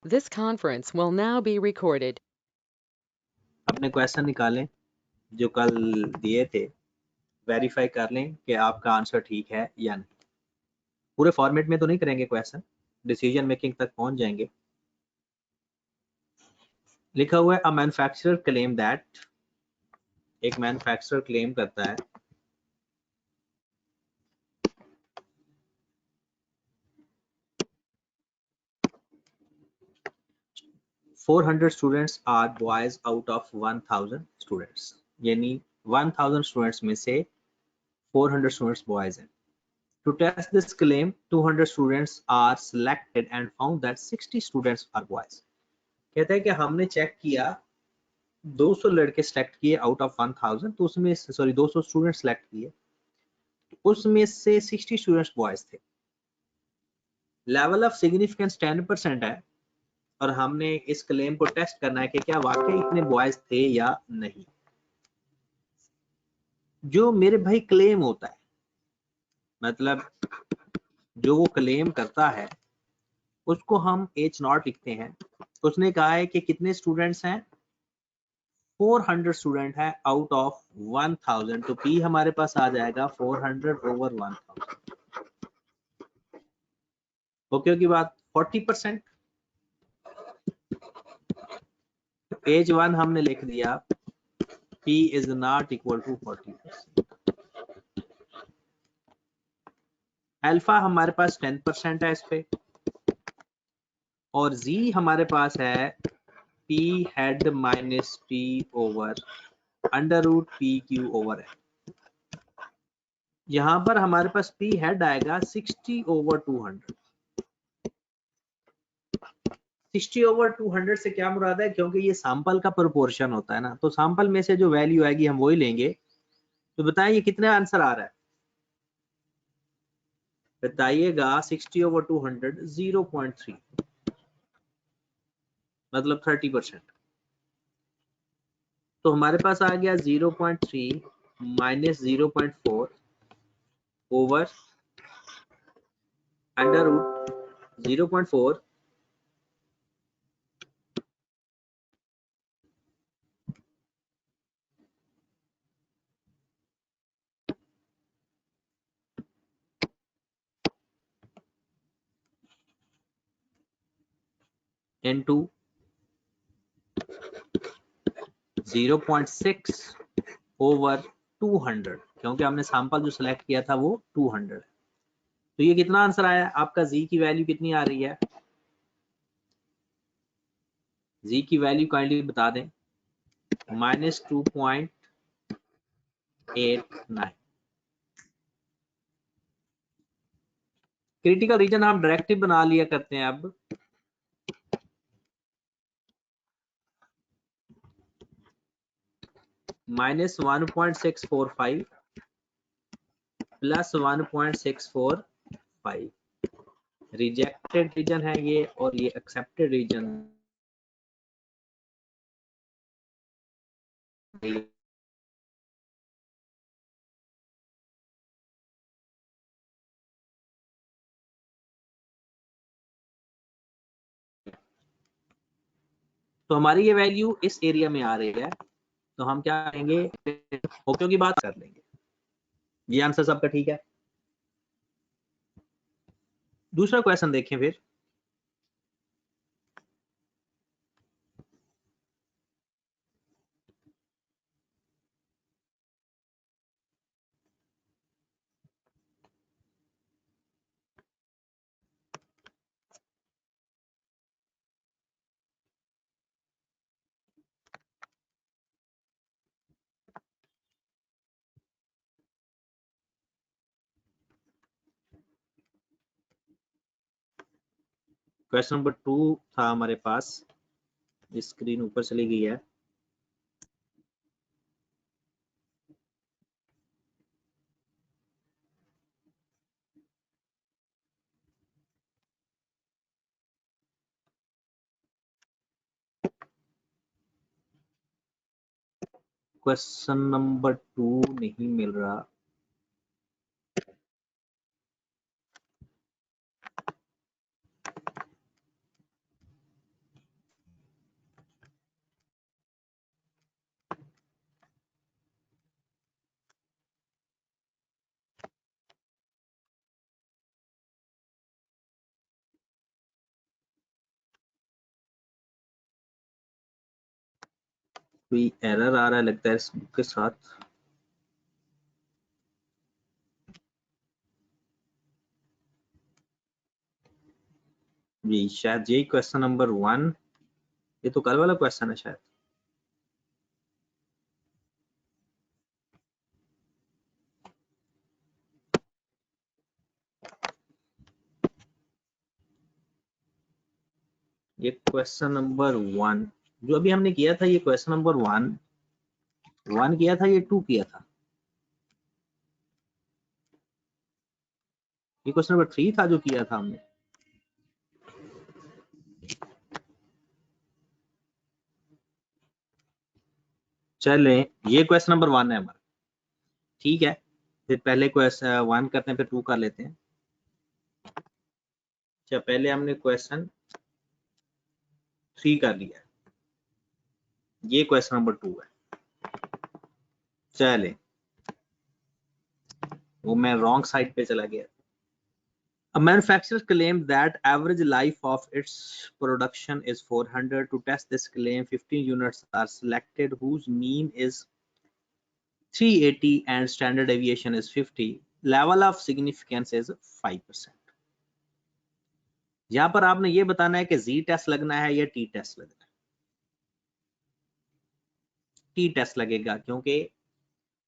This conference will now be recorded. अपने question निकालें जो कल दिए थे, वेरीफाई कर लें कि आपका आंसर ठीक है या नहीं। पूरे फॉर्मेट में तो नहीं करेंगे क्वेश्चन, डिसीजन मेकिंग तक पहुंच जाएंगे। लिखा हुआ है अ मैन्युफैक्चरर क्लेम दैट, एक मैन्युफैक्चरर क्लेम करता है four 400 students are boys out of 1000 students, यानी 1000 स्टूडेंट्स में से 400 स्टूडेंट्स बॉयज हैं। To test this claim, 200 students are selected and found that 60 students are boys. कहता है कि हमने चेक किया, 200 लड़के सेलेक्ट किए आउट ऑफ 1000, तो उसमें 200 स्टूडेंट सेलेक्ट किए, उसमें से 60 स्टूडेंट्स बॉयज थे। लेवल ऑफ सिग्निफिकेंस 10% है और हमने इस क्लेम को टेस्ट करना है कि क्या वाकई इतने बॉयज थे या नहीं। जो मेरे भाई क्लेम होता है, मतलब जो वो क्लेम करता है उसको हम H0 लिखते हैं। उसने कहा है कि कितने स्टूडेंट्स हैं, 400 स्टूडेंट है आउट ऑफ 1000, तो P हमारे पास आ जाएगा 400 ओवर 1000। ओके की बात। 40% एज 1 हमने लिख दिया, P is not equal to 40%। Alpha हमारे पास 10% है इस पे, और Z हमारे पास है P hat minus P over under root p q over है। यहां पर हमारे पास P हेड आएगा 60 ओवर 200। 60 ओवर 200 से क्या मुराद है, क्योंकि ये सैंपल का प्रोपोर्शन होता है ना, तो सैंपल में से जो वैल्यू आएगी हम वही लेंगे। तो बताएं ये कितना आंसर आ रहा है, बताइएगा। 60 ओवर 200 0.3, मतलब 30%। तो हमारे पास आ गया 0.3 minus 0.4 over under root 0.4 into 0.6 over 200, क्योंकि हमने सैंपल जो सिलेक्ट किया था वो 200 है। तो ये कितना आंसर आया आपका, Z की वैल्यू कितनी आ रही है, Z की वैल्यू काइंडली बता दें, -2.89। क्रिटिकल रीजन हम डायरेक्टिव बना लिया करते हैं अब। -1.645 प्लस 1.645, रिजेक्टेड रीजन है ये, और ये एक्सेप्टेड रीजन। तो हमारी ये वैल्यू इस एरिया में आ रही है, तो हम क्या करेंगे, ओके की बात कर लेंगे। ये आंसर सबका ठीक है। दूसरा क्वेश्चन देखें फिर। क्वेश्चन नंबर 2 था हमारे पास, स्क्रीन ऊपर चली गई है। क्वेश्चन नंबर 2 नहीं मिल रहा। कोई एरर आ रहा है लगता है इसके साथ। जी शायद यही क्वेश्चन नंबर 1, ये तो कल वाला क्वेश्चन है शायद। ये क्वेश्चन नंबर 1 जो अभी हमने किया था, ये क्वेश्चन नंबर 1 किया था, ये 2 किया था, ये क्वेश्चन नंबर 3 था जो किया था हमने। चले ये क्वेश्चन नंबर 1 है हमारा, ठीक है। फिर पहले क्वेश्चन 1 करते हैं, फिर 2 कर लेते हैं। अच्छा पहले हमने क्वेश्चन 3 कर लिया, ये क्वेश्चन नंबर 2 है। चले वो मैं रॉन्ग साइड पे चला गया। A manufacturer claims that average life of its production is 400. To test this claim, 15 units are selected whose mean is 380 and standard deviation is 50. Level of significance is 5%. यहाँ पर आपने ये बताना है कि Z टेस्ट लगना है या T टेस्ट लगना है। T टेस्ट लगेगा क्योंकि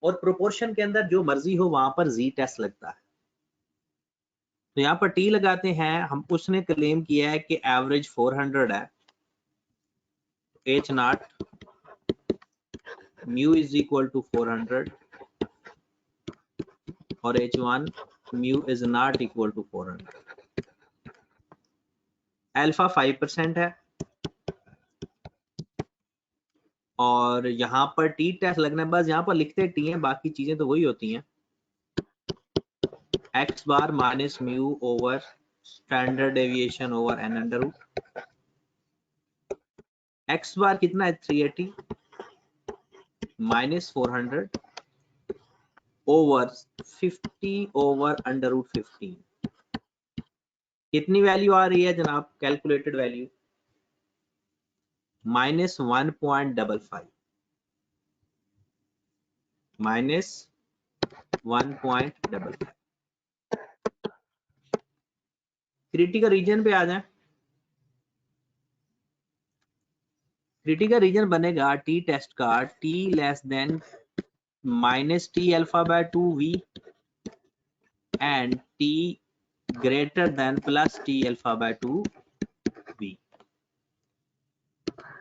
और प्रोपोर्शन के अंदर जो मर्जी हो वहां पर Z टेस्ट लगता है। तो यहाँ पर T लगाते हैं हम। उसने क्लेम किया है कि एवरेज 400 है, H not mu is equal to 400 और H1 mu is not equal to 400। Alpha 5% है और यहाँ पर टी टेस्ट लगना है, बस यहाँ पर लिखते टी हैं, बाकी चीजें तो वही होती हैं। X bar minus mu over standard deviation over n under root. X bar कितना है 380 minus 400 over 50 over under root 15। कितनी वैल्यू आ रही है जनाब? Calculated value minus 1.55 minus 1.55। Critical region पे आ जाए। क्रिटिकल रीजन बनेगा टी टेस्ट का t less than minus t alpha by 2v and t greater than plus t alpha by 2v।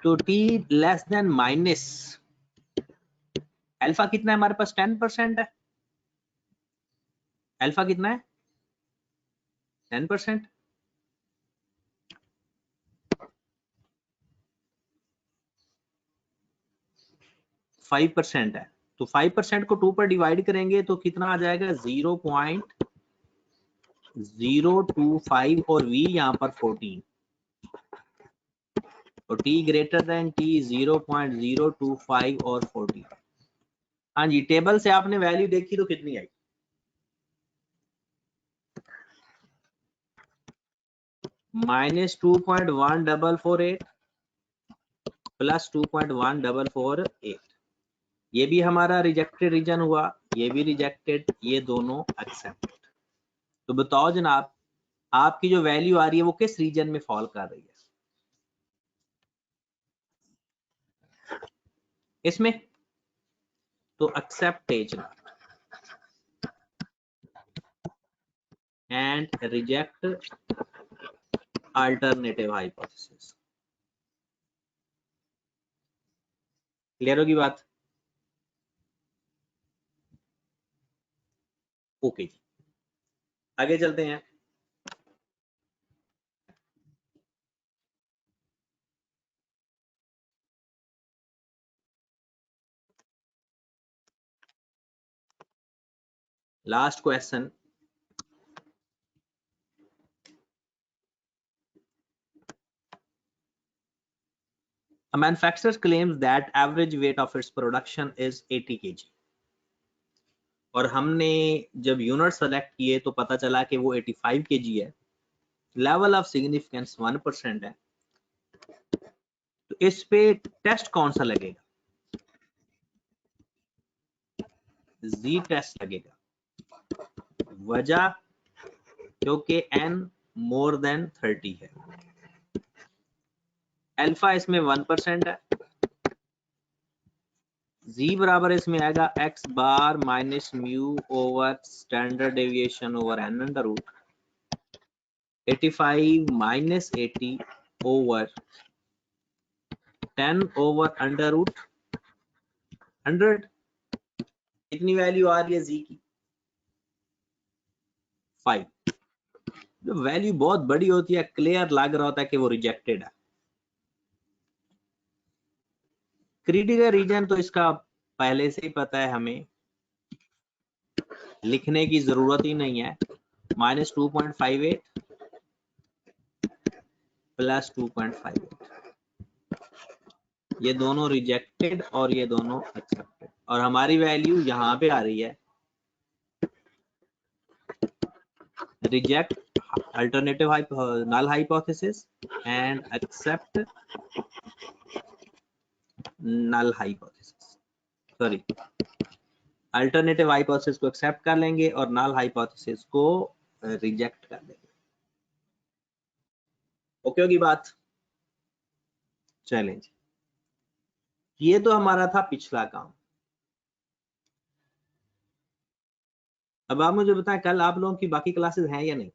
तो T less than minus alpha कितना है हमारे पास? 10% है। अल्फा कितना है? 10%। फाइव परसेंट है तो 5% को 2 पर डिवाइड करेंगे तो कितना आ जाएगा? 0.025 और v यहाँ पर 14 और t ग्रेटर देन t 0.025 और 14। हाँ जी टेबल से आपने वैल्यू देखी तो कितनी आई? Minus 2.1448 plus 2.1448। ये भी हमारा रिजेक्टेड रीजन हुआ, ये भी रिजेक्टेड, ये दोनों एक्सेप्टेड। तो बताओ जनाब आपकी जो वैल्यू आ रही है वो किस रीजन में फॉल कर रही है? इसमें तो accept H and reject alternative hypothesis. Clear होगी बात? ओके जी आगे चलते हैं। Last question, a manufacturer claims that average weight of its production is 80 kg और हमने जब यूनिट सेलेक्ट किए तो पता चला कि वो 85 kg है। लेवल ऑफ सिग्निफिकेंस 1% है। तो इस पे टेस्ट कौन सा लगेगा? जी टेस्ट लगेगा। वजह क्योंकि n मोर देन 30 है। अल्फा इसमें 1% है। जी बराबर इसमें आएगा x bar minus mu over standard deviation over n under root 85 minus 80 over 10 over under root 100। कितनी वैल्यू आ रही है जी की? 5। जो वैल्यू बहुत बड़ी होती है, क्लियर लग रहा होता है कि वो रिजेक्टेड है। क्रिटिकल रीजन तो इसका पहले से ही पता है, हमें लिखने की जरूरत ही नहीं है। -2.58 प्लस 2.58, ये दोनों रिजेक्टेड और ये दोनों एक्सेप्टेड, और हमारी वैल्यू यहाँ पे आ रही है reject alternative null hypothesis and accept null hypothesis. Sorry, alternative hypothesis को एक्सेप्ट कर लेंगे और नल हाइपोथेसिस को रिजेक्ट कर देंगे। ओके होगी बात? चलें, ये तो हमारा था पिछला काम। अब आप मुझे बताएं, कल आप लोगों की बाकी क्लासेस हैं या नहीं?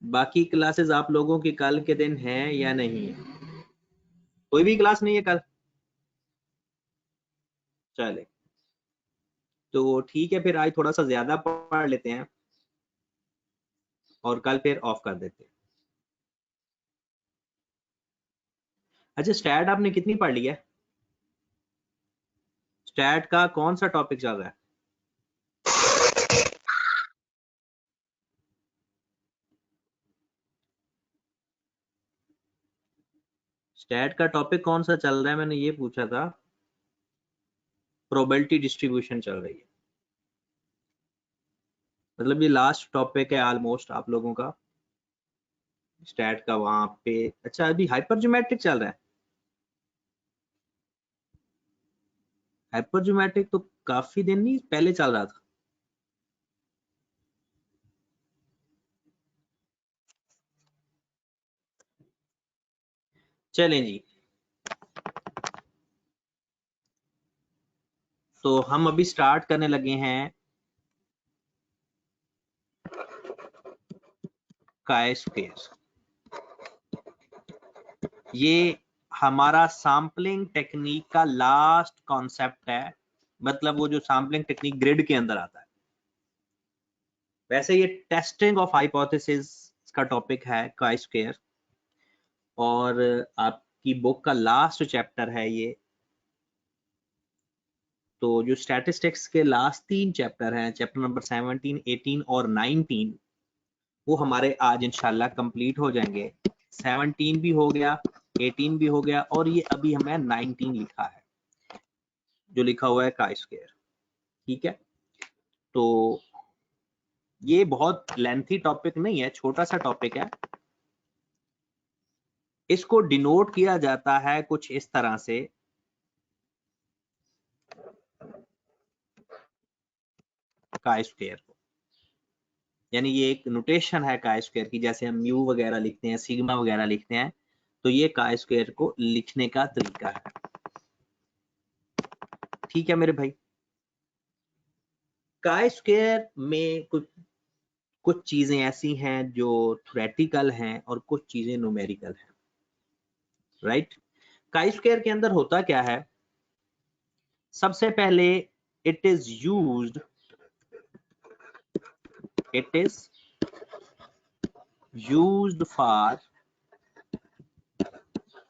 बाकी क्लासेस आप लोगों की कल के दिन हैं या नहीं है? कोई भी क्लास नहीं है कल? चले तो ठीक है, फिर आज थोड़ा सा ज्यादा पढ़ लेते हैं और कल फिर ऑफ कर देते हैं। अच्छा, स्टैट आपने कितनी पढ़ ली है? स्टैट का कौन सा टॉपिक चल रहा है? स्टैट का टॉपिक कौन सा चल रहा है, मैंने ये पूछा था। प्रोबेबिलिटी डिस्ट्रीब्यूशन चल रही है, मतलब ये लास्ट टॉपिक है ऑलमोस्ट आप लोगों का स्टैट का वहां पे। अच्छा, अभी हाइपरज्योमेट्रिक चल रहा है। हाइपरज्योमेट्रिक तो काफी दिन नहीं पहले चल रहा था। चलें जी, तो हम अभी स्टार्ट करने लगे हैं काय स्क्वायर। ये हमारा सैम्पलिंग टेक्निक का लास्ट कॉन्सेप्ट है, मतलब वो जो सैम्पलिंग टेक्निक ग्रिड के अंदर आता है। वैसे ये टेस्टिंग ऑफ हाइपोथेसिस का टॉपिक है काय स्क्वायर, और आपकी बुक का लास्ट चैप्टर है ये। तो जो स्टैटिस्टिक्स के लास्ट 3 चैप्टर हैं, चैप्टर नंबर 17, 18 और 19, वो हमारे आज इंशाल्लाह कंप्लीट हो जाएंगे। 17 भी हो गया, 18 भी हो गया, और ये अभी हमें 19 लिखा है, जो लिखा हुआ है काय स्क्वायर। ठीक है, तो ये बहुत लेंथी टॉपिक नहीं है, छोटा सा टॉपिक है। इसको डिनोट किया जाता है कुछ इस तरह से, काय स्क्वायर को, यानी ये एक नोटेशन है काय स्क्वायर की, जैसे हम म्यू वगैरह लिखते हैं, सिग्मा वगैरह लिखते हैं, तो ये काय स्क्वायर को लिखने का तरीका है। ठीक है मेरे भाई, काय स्क्वायर में कुछ चीजें ऐसी हैं जो थ्योरेटिकल हैं और कुछ चीजें न्यूमेरिकल हैं, राइट? काय स्क्वायर के अंदर होता क्या है? सबसे पहले it is used for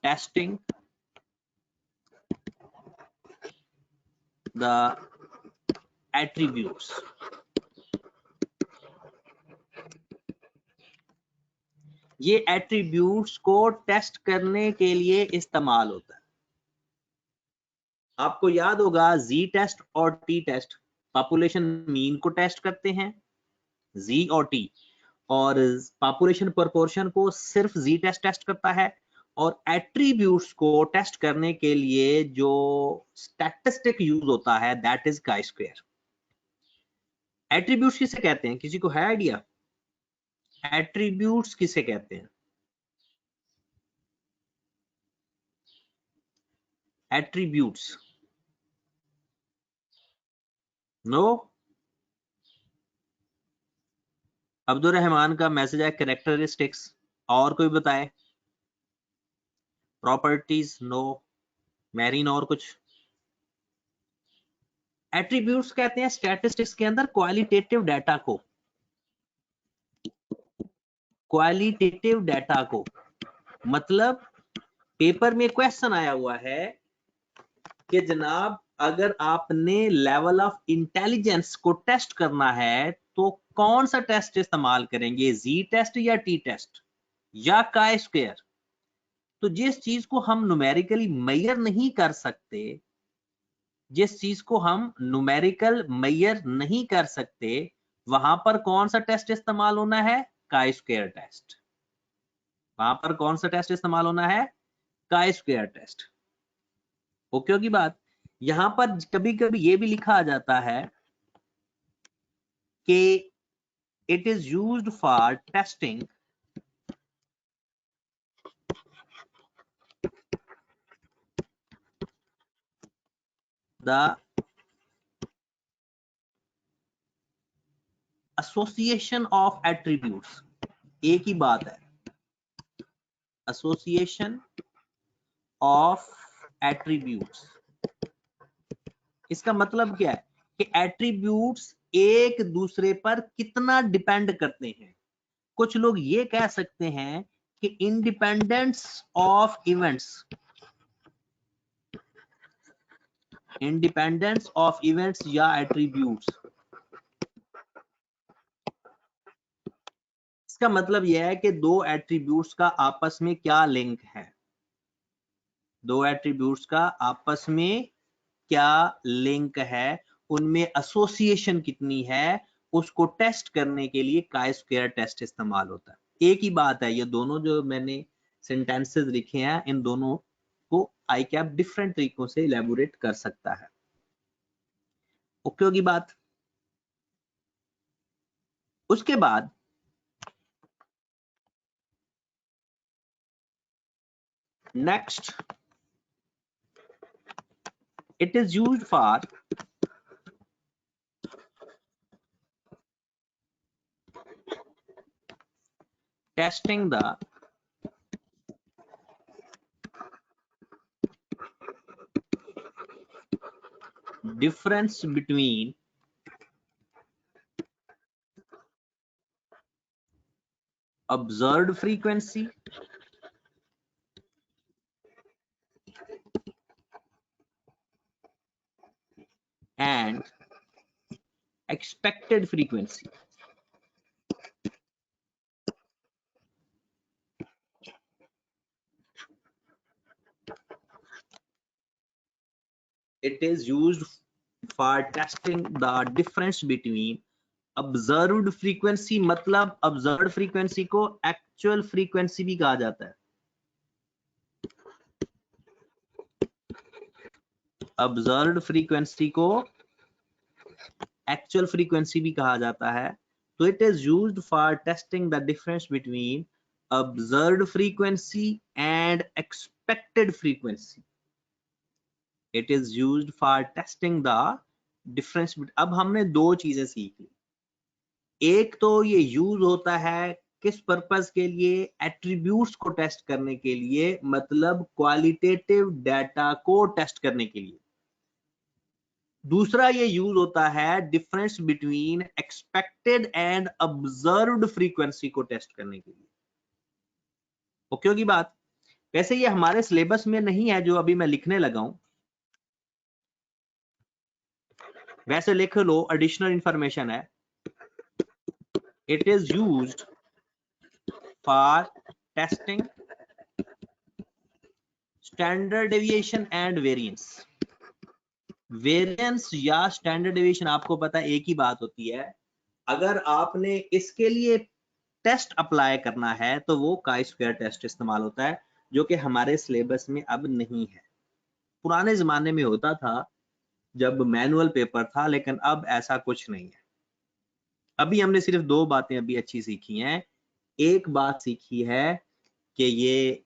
testing the attributes. ये एट्रीब्यूट्स को टेस्ट करने के लिए इस्तेमाल होता है। आपको याद होगा जी टेस्ट और टी टेस्ट पॉपुलेशन मीन को टेस्ट करते हैं, जी और टी, और पॉपुलेशन प्रोपोर्शन को सिर्फ जी टेस्ट करता है, और एट्रीब्यूट्स को टेस्ट करने के लिए जो स्टैटिस्टिक यूज होता है that is chi square. Attributes किसे कहते हैं, किसी को है आइडिया? एट्रीब्यूट्स किसे कहते हैं? Attributes, no? अब्दुल रहमान का मैसेज है कैरेक्टरिस्टिक्स। और कोई बताए? Properties, no. मैरीन, और कुछ? एट्रीब्यूट्स कहते हैं स्टैटिस्टिक्स के अंदर क्वालिटेटिव डाटा को, क्वालिटेटिव डाटा को। मतलब पेपर में क्वेश्चन आया हुआ है कि जनाब अगर आपने लेवल ऑफ इंटेलिजेंस को टेस्ट करना है तो कौन सा टेस्ट इस्तेमाल करेंगे, जी टेस्ट या टी टेस्ट या काई स्क्वायर? तो जिस चीज को हम न्यूमेरिकली मेजर नहीं कर सकते, जिस चीज को हम न्यूमेरिकल मेजर नहीं कर सकते, वहां पर कौन सा टेस्ट इस्तेमाल होना है? Chi square test. वहां पर कौन सा टेस्ट इस्तेमाल होना है? Chi square test. ओके की बात। यहां पर कभी कभी ये भी लिखा आ जाता है कि it is used for testing the association of attributes. एक ही बात है, एसोसिएशन ऑफ एट्रीब्यूट्स। इसका मतलब क्या है कि एट्रीब्यूट्स एक दूसरे पर कितना डिपेंड करते हैं। कुछ लोग ये कह सकते हैं कि independence of events, independence of events या एट्रीब्यूट्स। इसका मतलब यह है कि दो एट्रीब्यूट्स का आपस में क्या लिंक है, दो एट्रीब्यूट्स का आपस में क्या लिंक है, उनमें एसोसिएशन कितनी है, उसको टेस्ट करने के लिए काई स्क्वायर टेस्ट इस्तेमाल होता है। एक ही बात है, ये दोनों जो मैंने सेंटेंसेस लिखे हैं इन दोनों को आई कैप डिफरेंट तरीकों से इलेबोरेट कर सकता है। ओके होगी बात। उसके बाद next, it is used for testing the difference between observed frequency and expected frequency. It is used for testing the difference between observed frequency, मतलब observed frequency को actual frequency भी कहा जाता है। observed frequency को actual frequency भी कहा जाता है। तो it is used for testing the difference between observed frequency and expected frequency. It is used for testing the difference. अब हमने दो चीजें सीख ली। एक तो ये यूज होता है किस पर्पस के लिए? एट्रीब्यूट्स को टेस्ट करने के लिए, मतलब क्वालिटेटिव डाटा को टेस्ट करने के लिए। दूसरा ये यूज होता है difference between expected and observed frequency को टेस्ट करने के लिए। ओके होगी बात। वैसे ये हमारे सिलेबस में नहीं है जो अभी मैं लिखने लगा हूं, वैसे लिख लो, एडिशनल इंफॉर्मेशन है। It is used for testing standard deviation and variance. Variance या स्टैंडर्ड डेविएशन आपको पता है एक ही बात होती है। अगर आपने इसके लिए टेस्ट अप्लाई करना है तो वो काई स्क्वायर टेस्ट इस्तेमाल होता है। जो कि हमारे सिलेबस में अब नहीं है। पुराने जमाने में होता था जब मैनुअल पेपर था, लेकिन अब ऐसा कुछ नहीं है। अभी हमने सिर्फ दो बातें अभी अच्छी सीखी हैं। एक बात सीखी है कि ये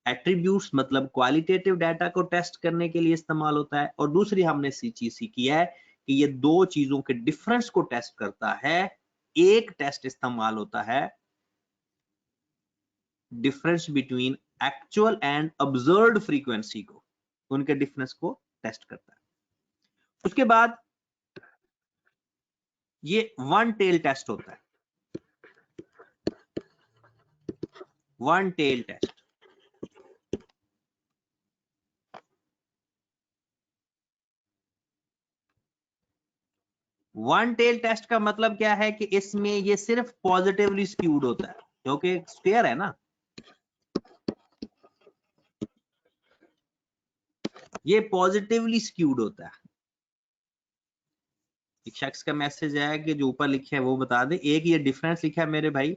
एट्रीब्यूट्स मतलब क्वालिटेटिव डाटा को टेस्ट करने के लिए इस्तेमाल होता है, और दूसरी हमने चीज सीखी है कि ये दो चीजों के डिफरेंस को टेस्ट करता है। एक टेस्ट इस्तेमाल होता है difference between actual and observed frequency को, उनके डिफरेंस को टेस्ट करता है। उसके बाद ये वन टेल टेस्ट होता है। One tail test, one tail test का मतलब क्या है कि इसमें ये सिर्फ पॉजिटिवली स्क्यूड होता है, क्योंकि स्क्वायर है ना, ये पॉजिटिवली स्क्यूड होता है। एक शख्स का मैसेज है कि जो ऊपर लिखे है वो बता दे। एक ये डिफरेंस लिखा है मेरे भाई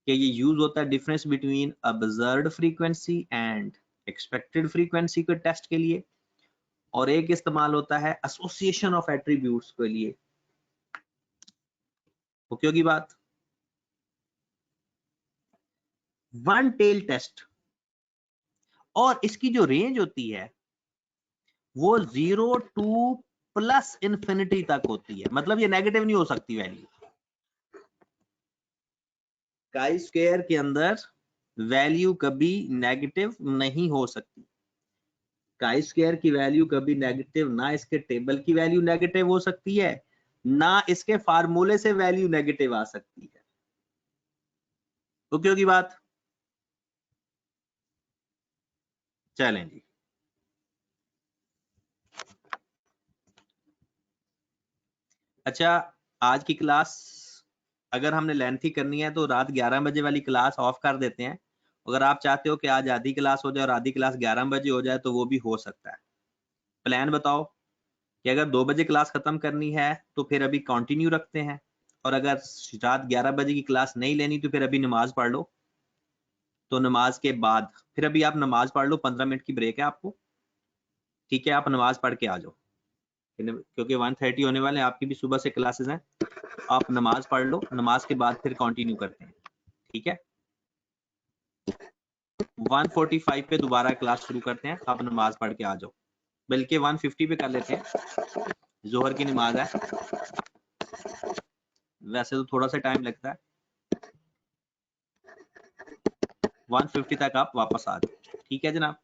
कि ये यूज होता है difference between observed frequency and expected frequency के टेस्ट के लिए, और एक इस्तेमाल होता है एसोसिएशन ऑफ एट्रीब्यूट्स के लिए। उपयोगी बात। वन टेल टेस्ट, और इसकी जो रेंज होती है वो 0 टू प्लस इंफिनिटी तक होती है, मतलब ये नेगेटिव नहीं हो सकती वैल्यू। काई स्क्वायर के अंदर वैल्यू कभी नेगेटिव नहीं हो सकती। काई स्क्वायर की वैल्यू कभी नेगेटिव, ना इसके टेबल की वैल्यू नेगेटिव हो सकती है, ना इसके फार्मूले से वैल्यू नेगेटिव आ सकती है। उपयोगी बात। चलें जी। अच्छा, आज की क्लास अगर हमने लेंथी करनी है तो रात 11 बजे वाली क्लास ऑफ कर देते हैं। अगर आप चाहते हो कि आज आधी क्लास हो जाए और आधी क्लास 11 बजे हो जाए तो वो भी हो सकता है। प्लान बताओ कि अगर 2 बजे क्लास खत्म करनी है तो फिर अभी कंटिन्यू रखते हैं, और अगर रात 11 बजे की क्लास नहीं लेनी तो फिर अभी नमाज पढ़ लो। तो नमाज के बाद फिर अभी आप नमाज पढ़ लो, 15 मिनट की ब्रेक है आपको। ठीक है, आप नमाज पढ़ के आ जाओ, क्योंकि 1:30 होने वाले हैं, आपकी भी सुबह से क्लासेस हैं। आप नमाज पढ़ लो, नमाज के बाद फिर कंटिन्यू करते हैं। ठीक है, 1:45 पे दोबारा क्लास शुरू करते हैं। आप नमाज पढ़ के आ जाओ, बल्कि 1:50 पे कर लेते हैं, जोहर की नमाज है। वैसे तो थोड़ा सा टाइम लगता है, 1:50 तक आप वापस आ जाओ। ठीक है जनाब।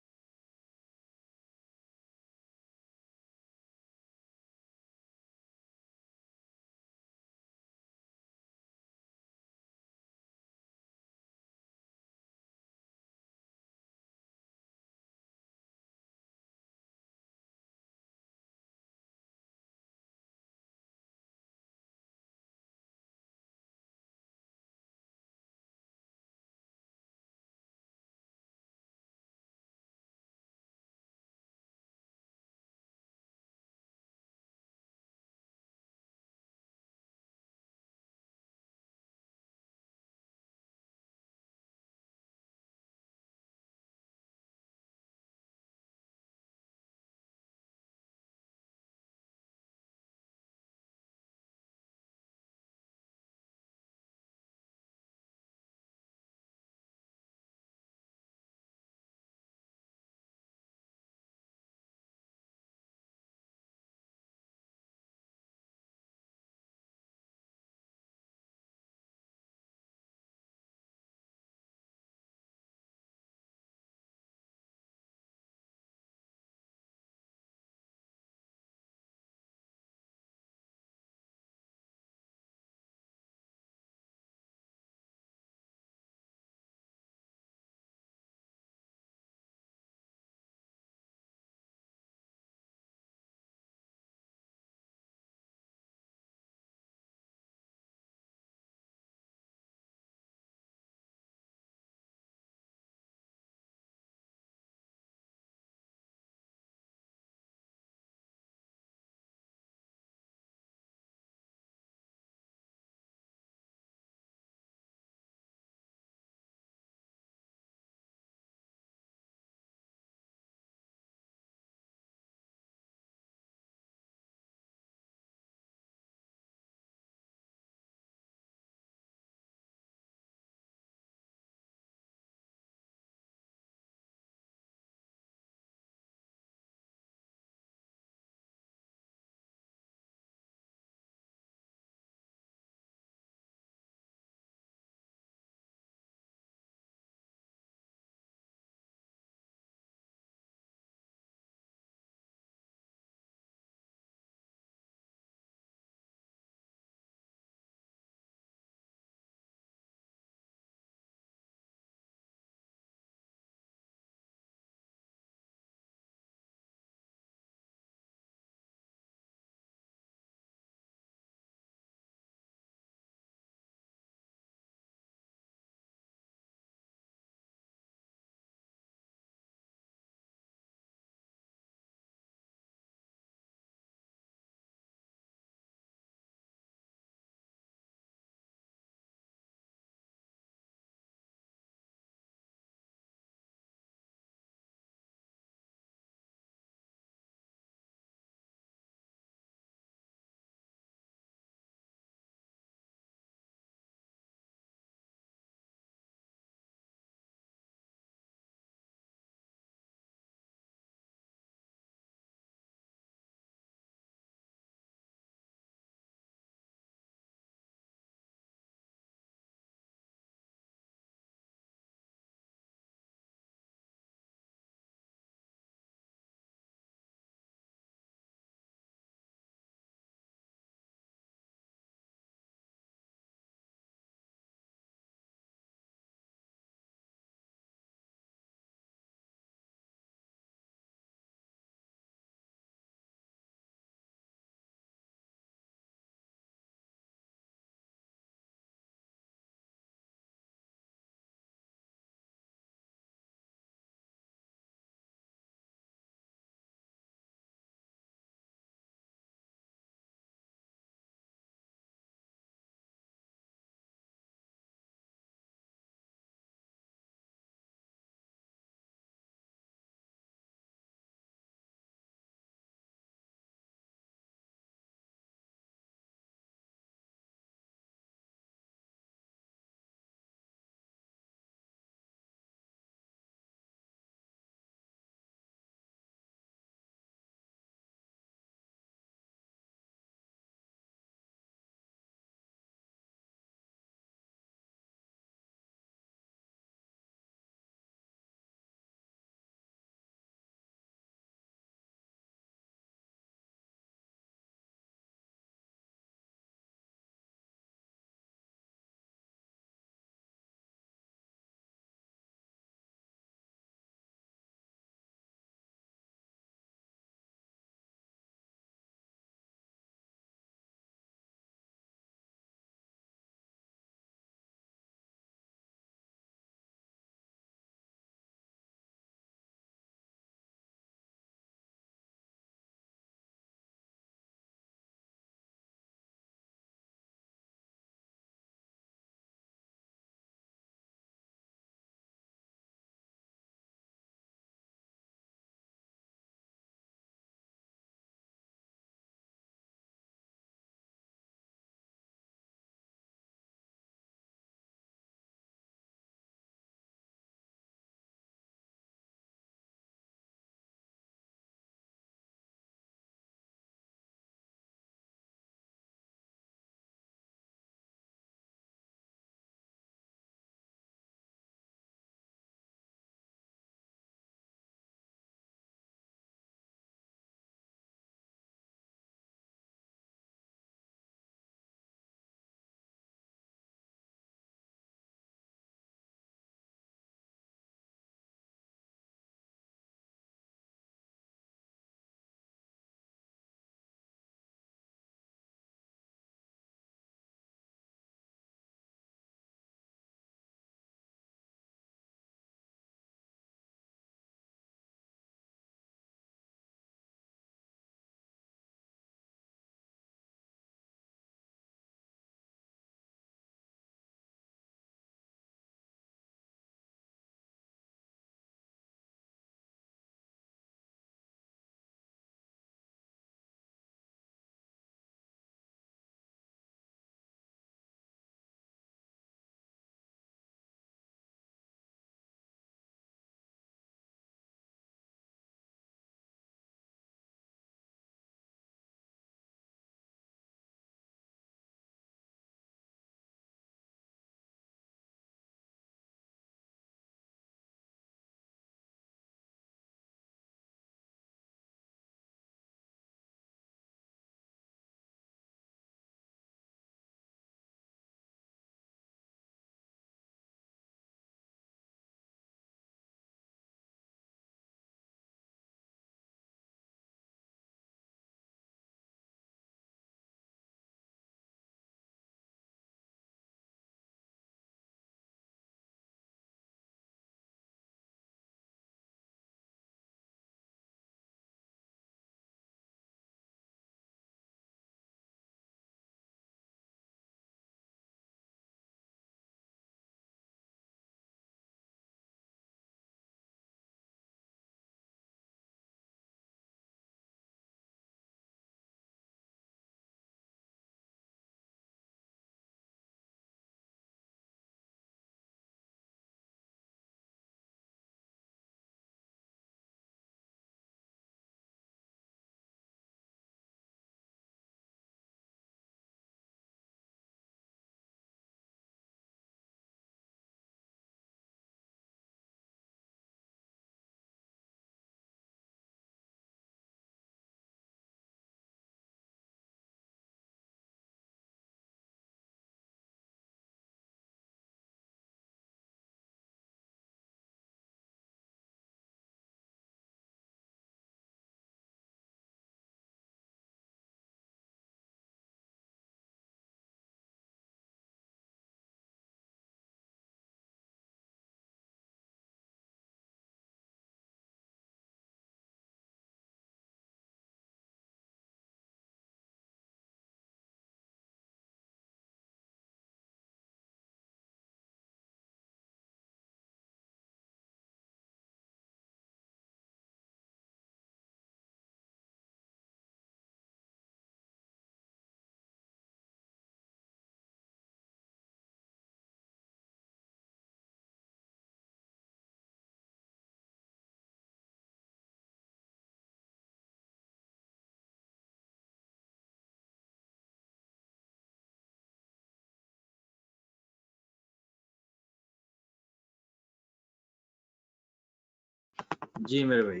जी मेरे भाई,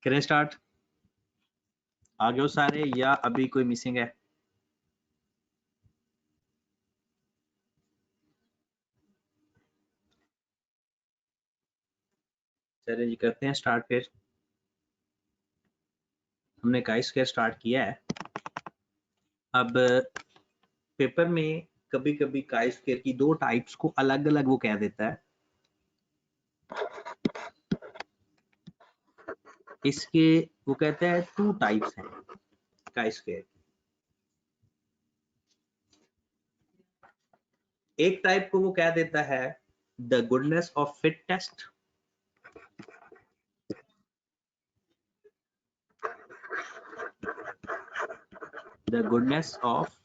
करें स्टार्ट? आगे हो सारे या अभी कोई मिसिंग है? चलिए जी करते हैं स्टार्ट। फिर हमने काई स्क्वायर स्टार्ट किया है। अब पेपर में कभी कभी काई स्क्वायर की दो टाइप्स को अलग अलग वो कह देता है। इसके वो कहते हैं टू टाइप्स हैं काई स्क्वायर। एक टाइप को वो कह देता है the goodness of fit test, the goodness of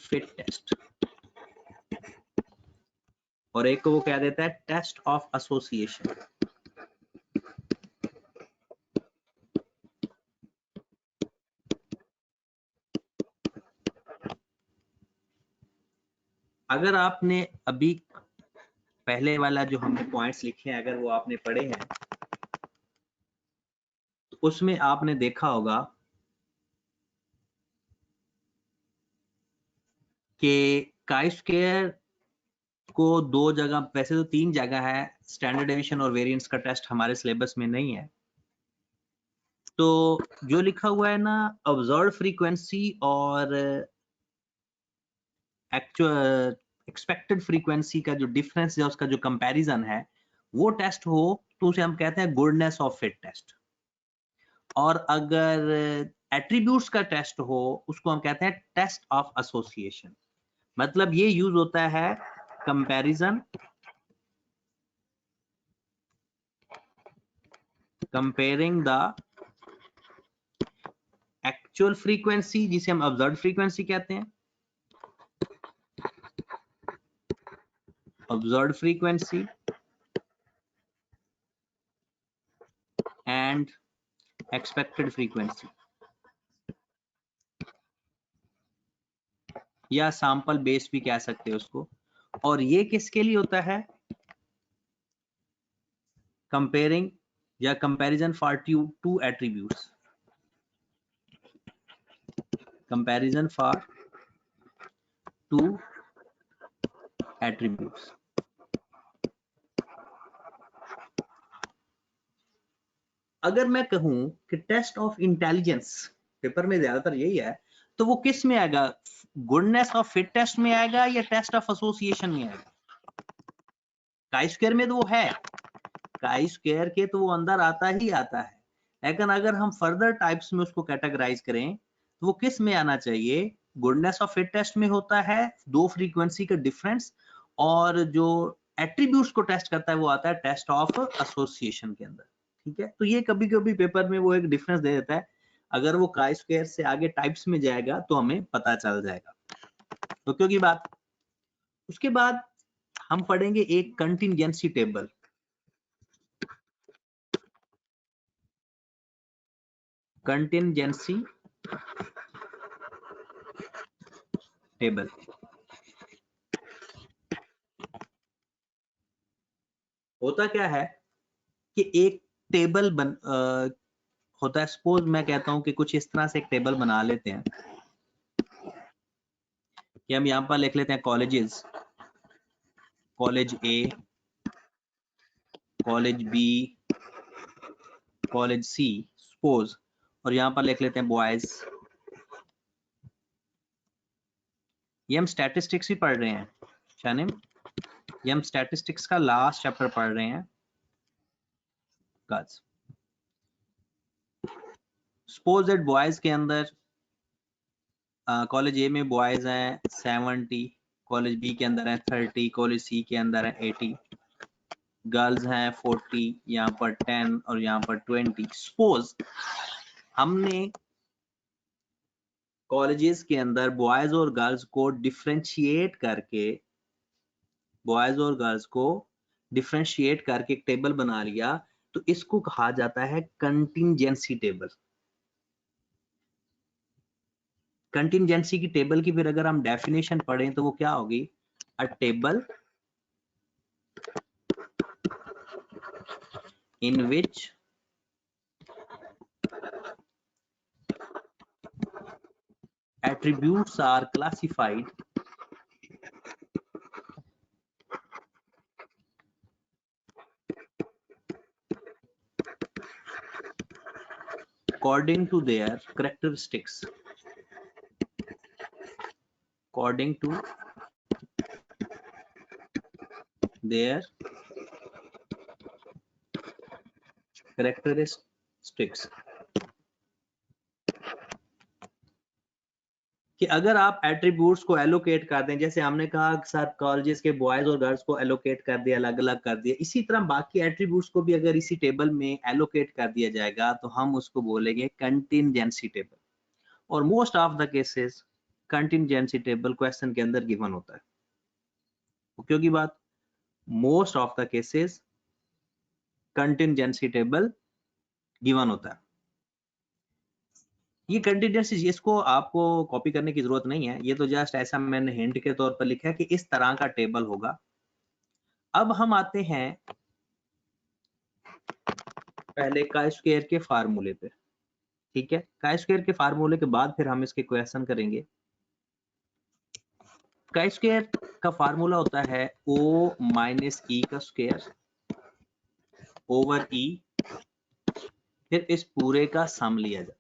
fit test, और एक को वो कह देता है टेस्ट ऑफ एसोसिएशन। अगर आपने अभी पहले वाला जो हमने पॉइंट्स लिखे हैं अगर वो आपने पढ़े हैं तो उसमें आपने देखा होगा कि काई स्क्वायर को दो जगह, वैसे तो तीन जगह है, स्टैंडर्ड डेविएशन और वेरिएंस का टेस्ट हमारे सिलेबस में नहीं है। तो जो लिखा हुआ है ना ऑब्जर्व्ड फ्रीक्वेंसी और एक्चुअल एक्सपेक्टेड फ्रीक्वेंसी का जो डिफरेंस है, उसका जो कंपैरिजन है, वो टेस्ट हो तो उसे हम कहते हैं गुडनेस ऑफ फिट टेस्ट। और अगर एट्रीब्यूट्स का टेस्ट हो उसको हम कहते हैं टेस्ट ऑफ एसोसिएशन। मतलब ये यूज होता है comparison, comparing the actual frequency जिसे हम ऑब्जर्व्ड फ्रीक्वेंसी कहते हैं, observed frequency and expected frequency, या सैंपल बेस भी कह सकते हैं उसको। और ये किसके लिए होता है? कंपेयरिंग या comparison for two attributes, comparison for two attributes. अगर मैं कहूं कि टेस्ट ऑफ इंटेलिजेंस, पेपर में ज्यादातर यही है, तो वो किस में आएगा? गुडनेस ऑफ फिट टेस्ट में आएगा या टेस्ट ऑफ एसोसिएशन में आएगा? काई स्क्वायर में तो वो है, काई स्क्वायर के तो वो अंदर आता ही आता है, लेकिन अगर हम फर्दर टाइप्स में उसको कैटेगराइज करें तो वो किस में आना चाहिए? गुडनेस ऑफ फिट टेस्ट में होता है दो फ्रीक्वेंसी का डिफरेंस, और जो एट्रीब्यूट्स को टेस्ट करता है वो आता है टेस्ट ऑफ एसोसिएशन के अंदर। ठीक है, तो ये कभी कभी पेपर में वो एक डिफरेंस दे देता है। अगर वो काई स्क्वायर से आगे टाइप्स में जाएगा तो हमें पता चल जाएगा। तो क्योंकि बात, उसके बाद हम पढ़ेंगे एक कंटिंजेंसी टेबल। कंटिंजेंसी टेबल होता क्या है कि एक टेबल होता है। सपोज मैं कहता हूं कि कुछ इस तरह से एक टेबल बना लेते हैं कि हम यहाँ पर लिख लेते हैं कॉलेजेस, कॉलेज ए, कॉलेज बी, कॉलेज सी सपोज, और यहाँ पर लिख लेते हैं बॉयज। ये हम स्टैटिस्टिक्स ही पढ़ रहे हैं शानिम, ये हम स्टैटिस्टिक्स का लास्ट चैप्टर पढ़ रहे हैं गर्ल्स। सपोज दैट बॉयज के अंदर कॉलेज ए में बॉयज हैं 70, कॉलेज बी के अंदर है 30, कॉलेज सी के अंदर है 80, गर्ल्स हैं 40, यहाँ पर 10 और यहाँ पर 20। सपोज हमने कॉलेजेस के अंदर बॉयज और गर्ल्स को डिफरेंशिएट करके, बॉयज और गर्ल्स को डिफरेंशिएट करके एक टेबल बना लिया, तो इसको कहा जाता है कंटिंजेंसी टेबल। कंटिंजेंसी की टेबल की फिर अगर हम डेफिनेशन पढ़ें तो वो क्या होगी? अ table in which attributes are classified according to their characteristics. According to their characteristics. कि अगर आप एट्रीब्यूट्स को एलोकेट कर दें, जैसे हमने कहा सर कॉलेजेस के बॉयज और गर्ल्स को एलोकेट कर दिया, अलग अलग कर दिया, इसी तरह बाकी एट्रीब्यूट्स को भी अगर इसी टेबल में एलोकेट कर दिया जाएगा तो हम उसको बोलेंगे कंटिंजेंसी टेबल। और most of the cases contingency table question के अंदर गिवन होता है। क्योंकि बात most of the cases contingency table given होता है। ये कंटिजेंसी, इसको आपको कॉपी करने की जरूरत नहीं है, ये तो जस्ट ऐसा मैंने हिंट के तौर पर लिखा है कि इस तरह का टेबल होगा। अब हम आते हैं पहले काई स्क्वायर के फार्मूले पे, ठीक है। काई स्क्वायर के फार्मूले के बाद फिर हम इसके क्वेश्चन करेंगे। काई स्क्वायर का फार्मूला होता है ओ माइनस ई का स्क्वायर ओवर ई, फिर इस पूरे का सम लिया जाता है।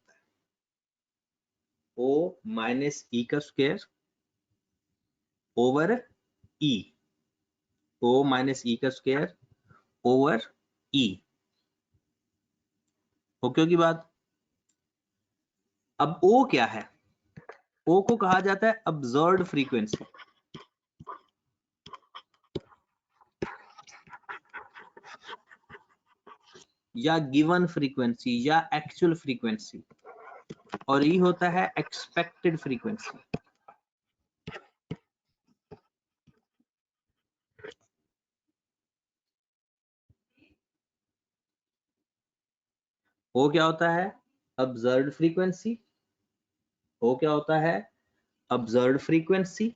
ओ माइनस ई का स्क्वायर ओवर ई, ओ माइनस ई का स्क्वायर ओवर ई। ओके की बात। अब ओ क्या है? ओ को कहा जाता है ऑब्जर्व्ड फ्रीक्वेंसी, या गिवन फ्रीक्वेंसी या एक्चुअल फ्रीक्वेंसी, और ये होता है एक्सपेक्टेड फ्रीक्वेंसी। ओ क्या होता है? Observed frequency. ओ क्या होता है? Observed frequency.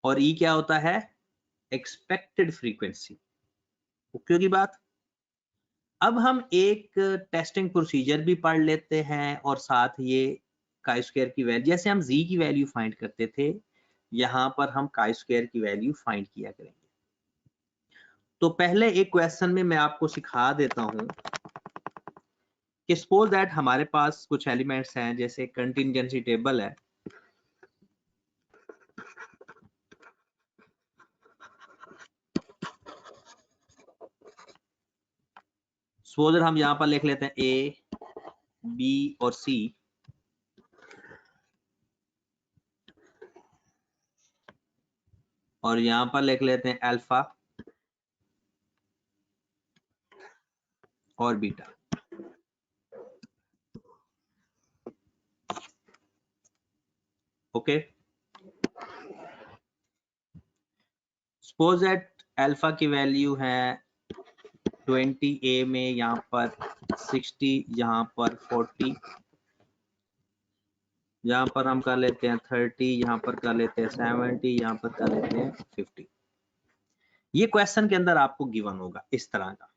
और ई क्या होता है? Expected frequency. ओके की बात। अब हम एक टेस्टिंग प्रोसीजर भी पढ़ लेते हैं और साथ ये काई स्क्वायर की वैल्यू, जैसे हम जी की वैल्यू फाइंड करते थे, यहां पर हम काई स्क्वायर की वैल्यू फाइंड किया करेंगे। तो पहले एक क्वेश्चन में मैं आपको सिखा देता हूं कि सपोज दैट हमारे पास कुछ एलिमेंट्स हैं, जैसे कंटिंजेंसी टेबल है। सपोज हम यहां पर लिख लेते हैं ए, बी और सी, और यहां पर लिख लेते हैं अल्फा और beta. Okay, suppose that alpha की वैल्यू है 20 ए में, यहाँ पर 60, यहाँ पर 40, यहाँ पर हम कर लेते हैं 30, यहाँ पर कर लेते हैं 70, यहाँ पर कर लेते हैं 50। ये क्वेश्चन के अंदर आपको गिवन होगा इस तरह का।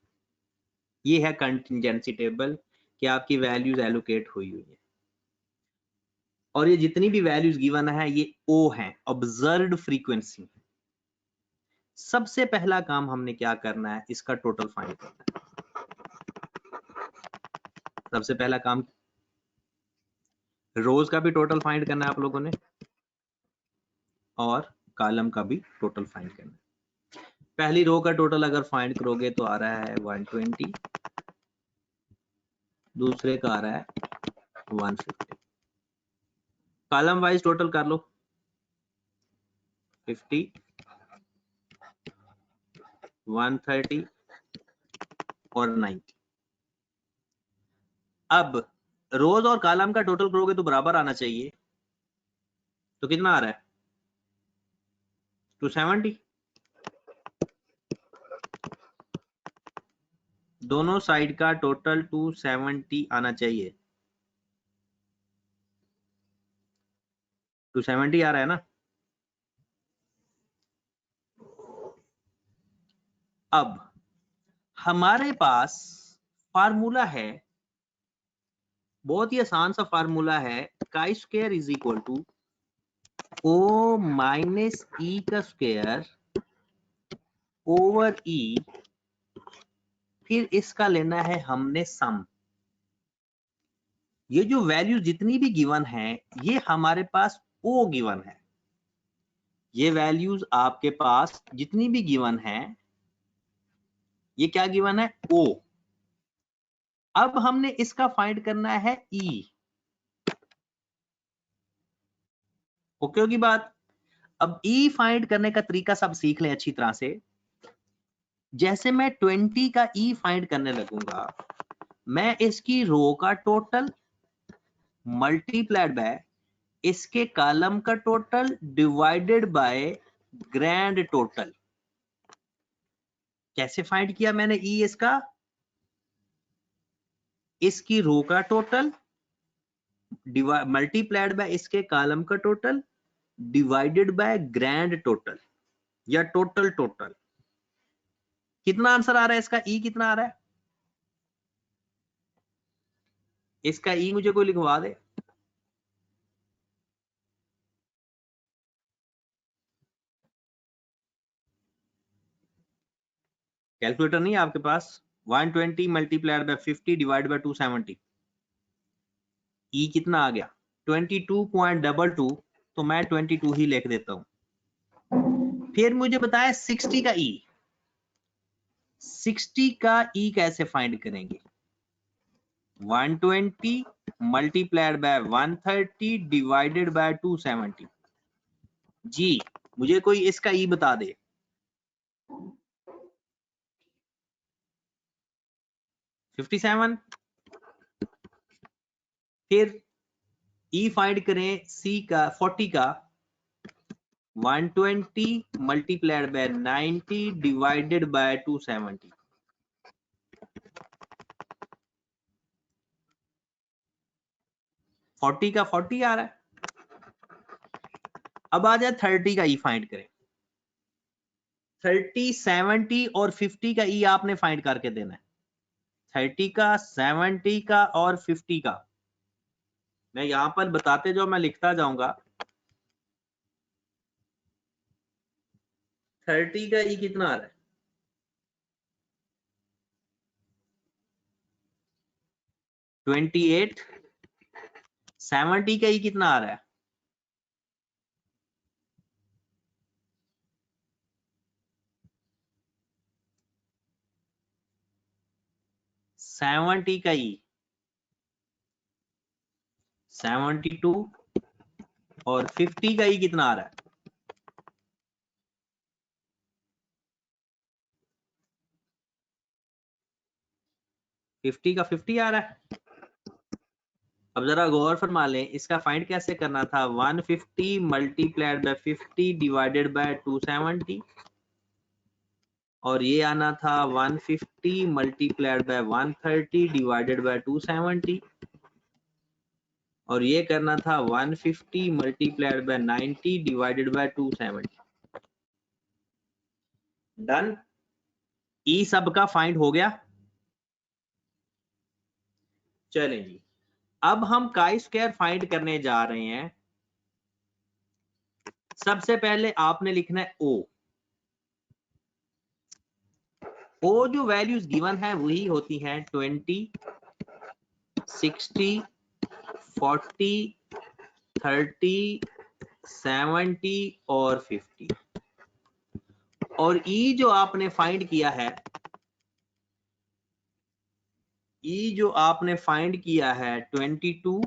ये है कंटिंजेंसी टेबल कि आपकी वैल्यूज एलोकेट हुई हुई है, और ये जितनी भी वैल्यूज गिवन है ये ओ है, ऑब्जर्व्ड फ्रीक्वेंसी। सबसे पहला काम हमने क्या करना है, इसका टोटल फाइंड करना है। सबसे पहला काम रोज का भी टोटल फाइंड करना है आप लोगों ने, और कॉलम का भी टोटल फाइंड करना है। पहली रो का टोटल अगर फाइंड करोगे तो आ रहा है 120, दूसरे का आ रहा है 150। कॉलम वाइज टोटल कर लो, 50, 130 और 90। अब रोज और कॉलम का टोटल करोगे तो बराबर आना चाहिए, तो कितना आ रहा है? 270। दोनों साइड का टोटल 270 आना चाहिए। 270 आ रहा है ना। अब हमारे पास फार्मूला है, बहुत ही आसान सा फार्मूला है, chi square is equal to O minus E का स्क्वायर ओवर ई, फिर इसका लेना है हमने सम। ये जो वैल्यू जितनी भी गिवन है ये हमारे पास ओ गिवन है, ये वैल्यूज आपके पास जितनी भी गिवन है ये क्या गिवन है, ओ। अब हमने इसका फाइंड करना है ई। ओके होगी बात। अब ई फाइंड करने का तरीका सब सीख लें अच्छी तरह से। जैसे मैं 20 का ई फाइंड करने लगूंगा, मैं इसकी रो का टोटल मल्टीप्लाइड बाय इसके कॉलम का total divided by grand total. कैसे फाइंड किया मैंने ई इसका, इसकी रो का टोटल मल्टीप्लाइड बाय इसके कॉलम का total divided by grand total या टोटल टोटल। कितना आंसर आ रहा है इसका, ई कितना आ रहा है इसका, ई मुझे कोई लिखवा दे। कैलकुलेटर नहीं है आपके पास, 120 मल्टीप्लाइड बाय 50 डिवाइड बाय 270, ई कितना आ गया 22.22, तो मैं 22 ही लिख देता हूं। फिर मुझे बताया 60 का ई, 60 का ई कैसे फाइंड करेंगे, 120 मल्टीप्लाइड बाय 130 डिवाइडेड बाय 270। जी मुझे कोई इसका ई बता दे। 57। फिर ई फाइंड करें सी का 40 का, 120 multiplied by 90 divided by 270। Forty का 40 आ रहा है। अब आ जाए 30 का ई फाइंड करें। 30, 70 और 50 का ई आपने फाइंड करके देना है। 30 का, 70 का और 50 का। मैं यहां पर बताते जाओ, मैं लिखता जाऊंगा। 30 का ई कितना आ रहा है, 28। 70 का ई कितना आ रहा है, 70 का ई 72 और 50 का ई कितना आ रहा है, 50 का 50 आ रहा है। अब जरा गौर फरमा लें, इसका फाइंड कैसे करना था, 150 मल्टीप्लाइड बाय 50 डिवाइडेड बाय 270, और ये आना था 150 मल्टीप्लाइड बाय 130 डिवाइडेड बाय 270, और ये करना था 150 multiplied by 90 divided by 270। Done. E सब का फाइंड हो गया। चलें जी, अब हम काई स्क्वायर फाइंड करने जा रहे हैं। सबसे पहले आपने लिखना है ओ। ओ जो वैल्यूज गिवन है वही होती हैं 20, 60, 40, 30, 70 और 50। और ई जो आपने फाइंड किया है, ई जो आपने फाइंड किया है 22,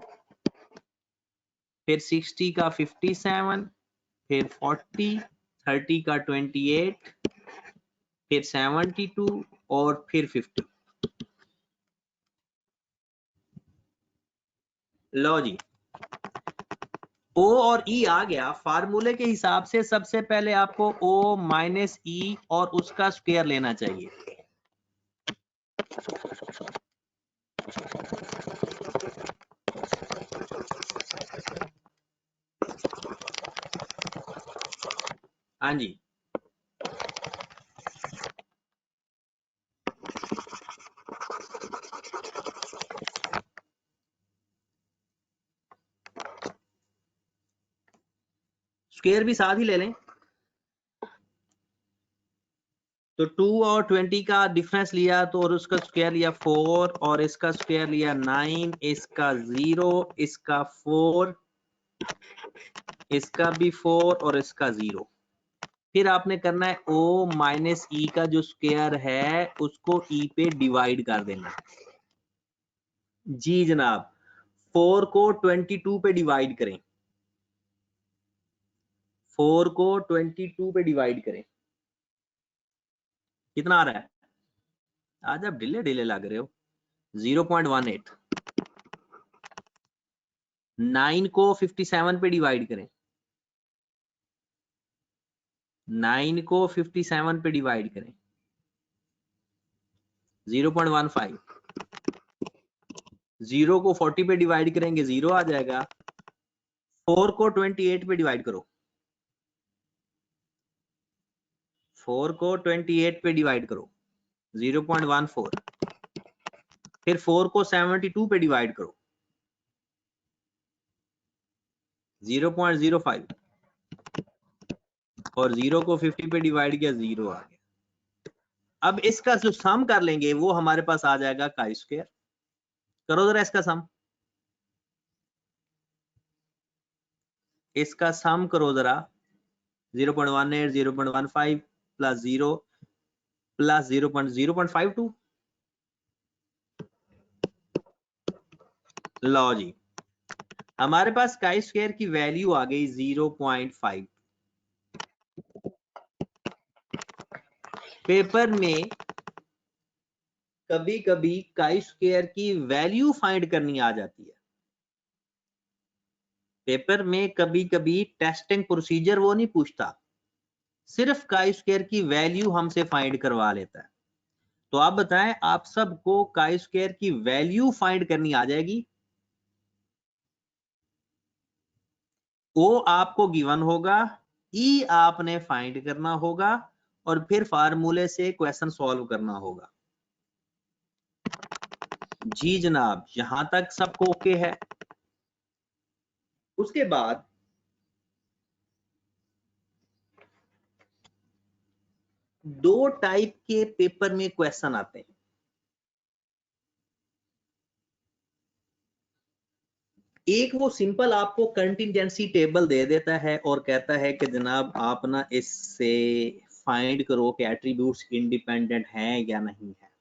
फिर 60 का 57, फिर 40, 30 का 28, फिर 72 और फिर 50। लो जी, ओ और ई आ गया। फार्मूले के हिसाब से सबसे पहले आपको ओ माइनस ई और उसका स्क्वायर लेना चाहिए। हाँ जी, स्क्वायर भी साथ ही ले लें। तो 2 और 20 का डिफरेंस लिया तो और उसका स्क्वायर लिया 4 और इसका स्क्वायर लिया 9, इसका 0, इसका 4, इसका भी 4 और इसका 0। फिर आपने करना है o माइनस ई का जो स्क्वायर है उसको e पे डिवाइड कर देना है। जी जनाब, 4 को 22 पे डिवाइड करें, 4 को 22 पे डिवाइड करें, कितना आ रहा है? आज आप ढीले ढीले लग रहे हो। 0.18। 9 को 57 पे डिवाइड करें, 9 को 57 पे डिवाइड करें, 0.15। 0 को 40 पे डिवाइड करेंगे 0 आ जाएगा। 4 को 28 पे डिवाइड करो, 4 को 28 पे डिवाइड करो, 0.14। फिर 4 को 72 पे डिवाइड करो, 0.05 और 0 को 50 पे डिवाइड किया 0 आ गया। अब इसका जो सम कर लेंगे वो हमारे पास आ जाएगा काई स्क्वायर। करो जरा इसका सम, इसका सम करो जरा। 0.18, 0.15 प्लस 0 प्लस 0.052। लो जी, हमारे पास काई स्क्वायर की वैल्यू आ गई 0.5। पेपर में कभी कभी काई स्क्वायर की वैल्यू फाइंड करनी आ जाती है। पेपर में कभी कभी टेस्टिंग प्रोसीजर वो नहीं पूछता, सिर्फ काई स्क्वायर की वैल्यू हमसे फाइंड करवा लेता है। तो आप बताएं, आप सबको काई स्क्वायर की वैल्यू फाइंड करनी आ जाएगी? ओ आपको गिवन होगा, ई आपने फाइंड करना होगा और फिर फार्मूले से क्वेश्चन सॉल्व करना होगा। जी जनाब, यहां तक सबको ओके है? उसके बाद दो टाइप के पेपर में क्वेश्चन आते हैं। एक वो सिंपल आपको कंटिजेंसी टेबल दे देता है और कहता है कि जनाब आप ना इससे फाइंड करो कि एट्रीब्यूट्स इंडिपेंडेंट हैं या नहीं है।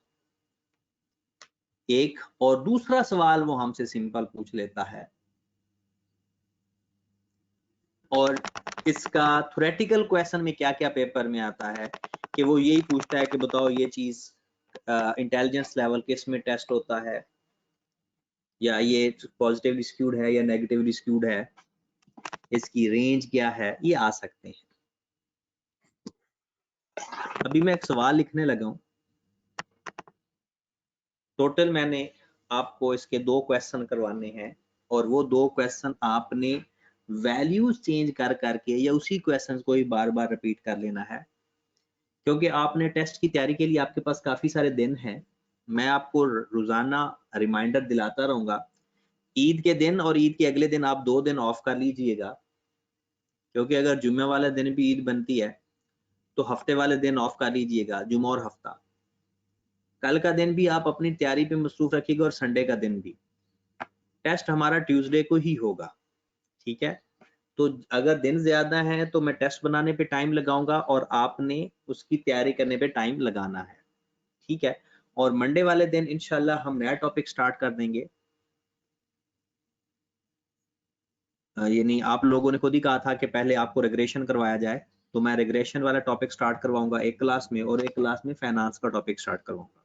एक और दूसरा सवाल वो हमसे सिंपल पूछ लेता है और इसका थ्योरेटिकल क्वेश्चन में क्या क्या पेपर में आता है कि वो यही पूछता है कि बताओ ये चीज इंटेलिजेंस लेवल किस में टेस्ट होता है, या ये पॉजिटिवली स्क्यूड है या नेगेटिवली स्क्यूड है, इसकी रेंज क्या है, ये आ सकते हैं। अभी मैं एक सवाल लिखने लगा हूं। टोटल मैंने आपको इसके 2 क्वेश्चन करवाने हैं और वो 2 क्वेश्चन आपने वैल्यूज चेंज कर करके या उसी क्वेश्चन को ही बार बार रिपीट कर लेना है, क्योंकि आपने टेस्ट की तैयारी के लिए आपके पास काफी सारे दिन हैं। मैं आपको रोजाना रिमाइंडर दिलाता रहूंगा। ईद के दिन और ईद के अगले दिन आप 2 दिन ऑफ कर लीजिएगा, क्योंकि अगर जुम्मे वाले दिन भी ईद बनती है तो हफ्ते वाले दिन ऑफ कर लीजिएगा, जुम्मा और हफ्ता। कल का दिन भी आप अपनी तैयारी पे मसरूफ रखिएगा और संडे का दिन भी। टेस्ट हमारा ट्यूसडे को ही होगा, ठीक है? तो अगर दिन ज्यादा है तो मैं टेस्ट बनाने पे टाइम लगाऊंगा और आपने उसकी तैयारी करने पे टाइम लगाना है, ठीक है? और मंडे वाले दिन इंशाल्लाह हम नया टॉपिक स्टार्ट कर देंगे। यानी आप लोगों ने खुद ही कहा था कि पहले आपको रेग्रेशन करवाया जाए, तो मैं रेग्रेशन वाला टॉपिक स्टार्ट करवाऊंगा एक क्लास में और एक क्लास में फाइनेंस का टॉपिक स्टार्ट करवाऊंगा।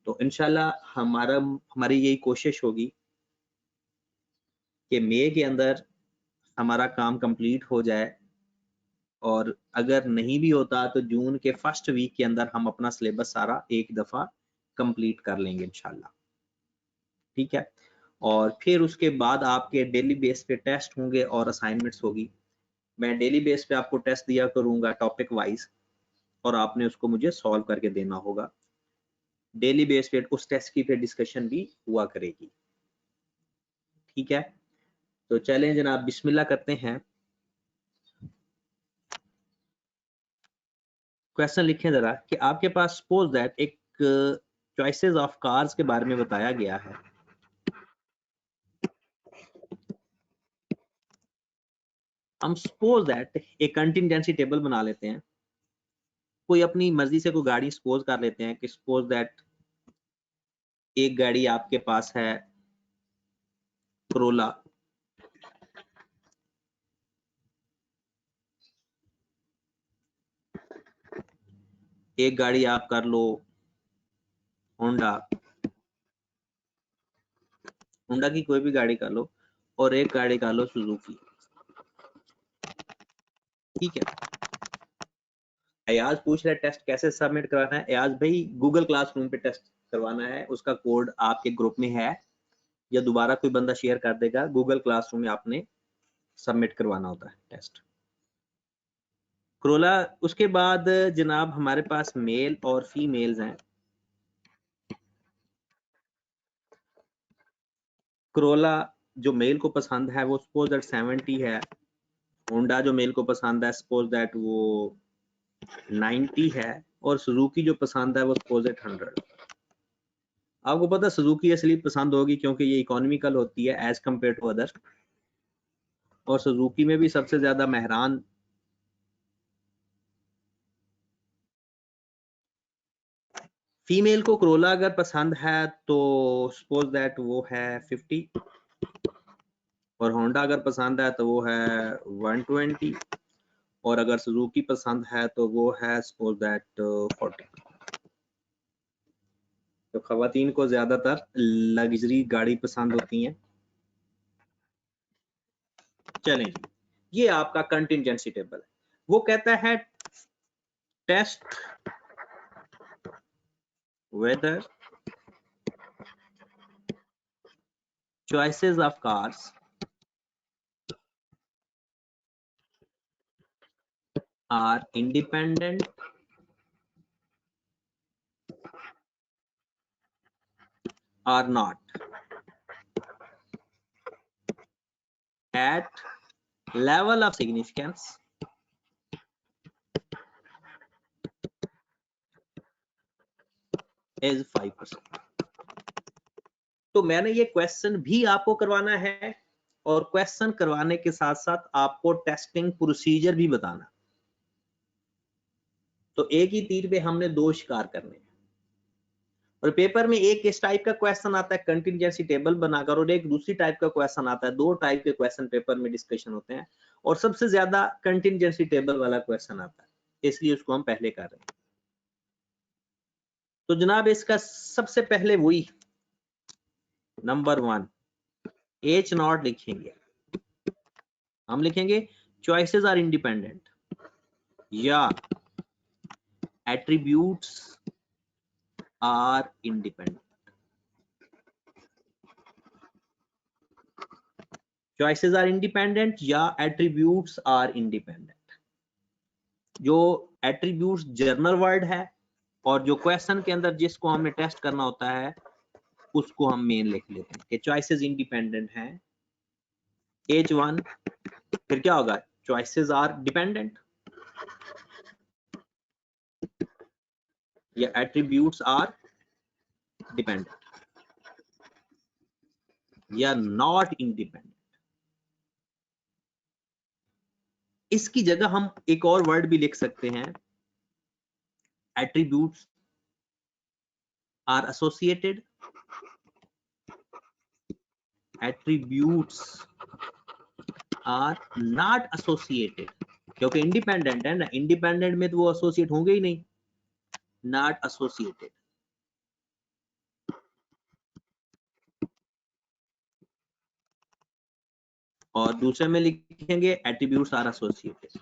तो इंशाल्लाह हमारी यही कोशिश होगी कि मई के अंदर हमारा काम कंप्लीट हो जाए, और अगर नहीं भी होता तो जून के फर्स्ट वीक के अंदर हम अपना सिलेबस सारा एक दफा कंप्लीट कर लेंगे इंशाल्लाह, ठीक है? और फिर उसके बाद आपके डेली बेस पे टेस्ट होंगे और असाइनमेंट्स होगी। मैं डेली बेस पे आपको टेस्ट दिया करूंगा टॉपिक वाइज और आपने उसको मुझे सॉल्व करके देना होगा। डेली बेस पे उस टेस्ट की फिर डिस्कशन भी हुआ करेगी, ठीक है? तो चलें जनाब, बिस्मिल्लाह करते हैं। क्वेश्चन लिखें जरा कि आपके पास सपोज दैट एक चॉइसेस ऑफ कार्स के बारे में बताया गया है। हम सपोज दैट एक कंटिजेंसी टेबल बना लेते हैं, कोई अपनी मर्जी से कोई गाड़ी सपोज कर लेते हैं कि सपोज दैट एक गाड़ी आपके पास है करोला, एक गाड़ी आप कर लो होंडा, होंडा की कोई भी गाड़ी कर लो, और एक गाड़ी कर लो सुजुकी। ठीक है, अयाज पूछ रहा है टेस्ट कैसे सबमिट करवाना है। अयाज भाई गूगल क्लासरूम पे टेस्ट करवाना है, उसका कोड आपके ग्रुप में है या दोबारा कोई बंदा शेयर कर देगा। गूगल क्लासरूम में आपने सबमिट करवाना होता है टेस्ट। क्रोला, उसके बाद जनाब हमारे पास मेल और फीमेल्स हैं। क्रोला जो मेल को पसंद है वो सपोज दैट 70 है, होंडा जो मेल को पसंद है सपोज दैट वो 90 है, और सुजुकी जो पसंद है वो सपोज दैट 100। आपको पता है सुजुकी इसलिए पसंद होगी क्योंकि ये इकोनॉमिकल होती है एज कम्पेयर टू अदर, और सुजुकी में भी सबसे ज्यादा मेहरान फीमेल को क्रोला अगर पसंद है तो सपोज दैट वो है 50, और होंडा अगर पसंद है तो वो है 120, और अगर सुजुकी पसंद है तो वो है सपोज दैट 40। तो खवातीन को ज्यादातर लग्जरी गाड़ी पसंद होती हैं। चलें जी, ये आपका कंटिजेंसी टेबल है। वो कहता है test whether choices of cars are independent or not at level of significance is 5%। तो मैंने ये क्वेश्चन भी आपको करवाना है, और क्वेश्चन करवाने के साथ साथ आपको टेस्टिंग प्रोसीजर भी बताना। तो एक ही तीर पे हमने दो शिकार करने हैं। और पेपर में एक इस टाइप का क्वेश्चन आता है कंटिजेंसी टेबल बनाकर, और एक दूसरी टाइप का क्वेश्चन आता है। दो टाइप के क्वेश्चन पेपर में डिस्कशन होते हैं, और सबसे ज्यादा कंटिजेंसी टेबल वाला क्वेश्चन आता है, इसलिए उसको हम पहले कर रहे हैं। तो जनाब इसका सबसे पहले वही नंबर 1 H0 लिखेंगे। हम लिखेंगे चॉइसेस आर इंडिपेंडेंट या attributes are independent. Choices are independent या एट्रीब्यूट्स आर इंडिपेंडेंट। जो एट्रीब्यूट्स जनरल वर्ड है, और जो क्वेश्चन के अंदर जिसको हमें टेस्ट करना होता है उसको हम मेन लिख लेते हैं कि चॉइसेस इंडिपेंडेंट हैं H1। फिर क्या होगा, चॉइसेस आर डिपेंडेंट या एट्रीब्यूट्स आर डिपेंडेंट या नॉट इंडिपेंडेंट। इसकी जगह हम एक और वर्ड भी लिख सकते हैं, attributes are associated, attributes are not associated. क्योंकि इंडिपेंडेंट है ना, इंडिपेंडेंट में तो वो एसोसिएट होंगे ही नहीं, नॉट एसोसिएटेड। और दूसरे में लिखेंगे एट्रीब्यूट्स आर एसोसिएटेड।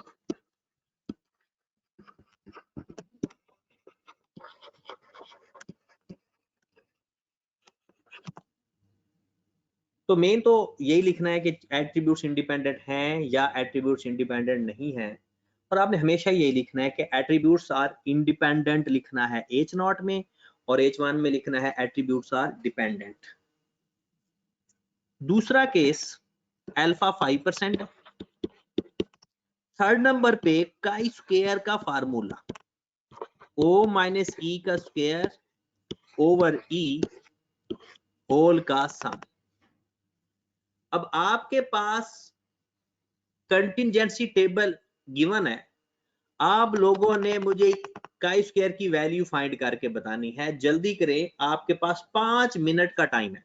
तो मेन तो यही लिखना है कि एट्रीब्यूट्स इंडिपेंडेंट हैं या एट्रीब्यूट्स इंडिपेंडेंट नहीं है। और आपने हमेशा यही लिखना है कि एट्रीब्यूट्स आर इंडिपेंडेंट लिखना है H0 में, और H1 में लिखना है एट्रीब्यूट्स आर डिपेंडेंट। दूसरा केस अल्फा 5% है। थर्ड नंबर पे काई स्क्वायर का फार्मूला, ओ माइनस ई का स्क्वायर ओवर ई होल का सम। अब आपके पास कंटिजेंसी टेबल गिवन है, आप लोगों ने मुझे काई स्क्वायर की वैल्यू फाइंड करके बतानी है। जल्दी करें, आपके पास 5 मिनट का टाइम है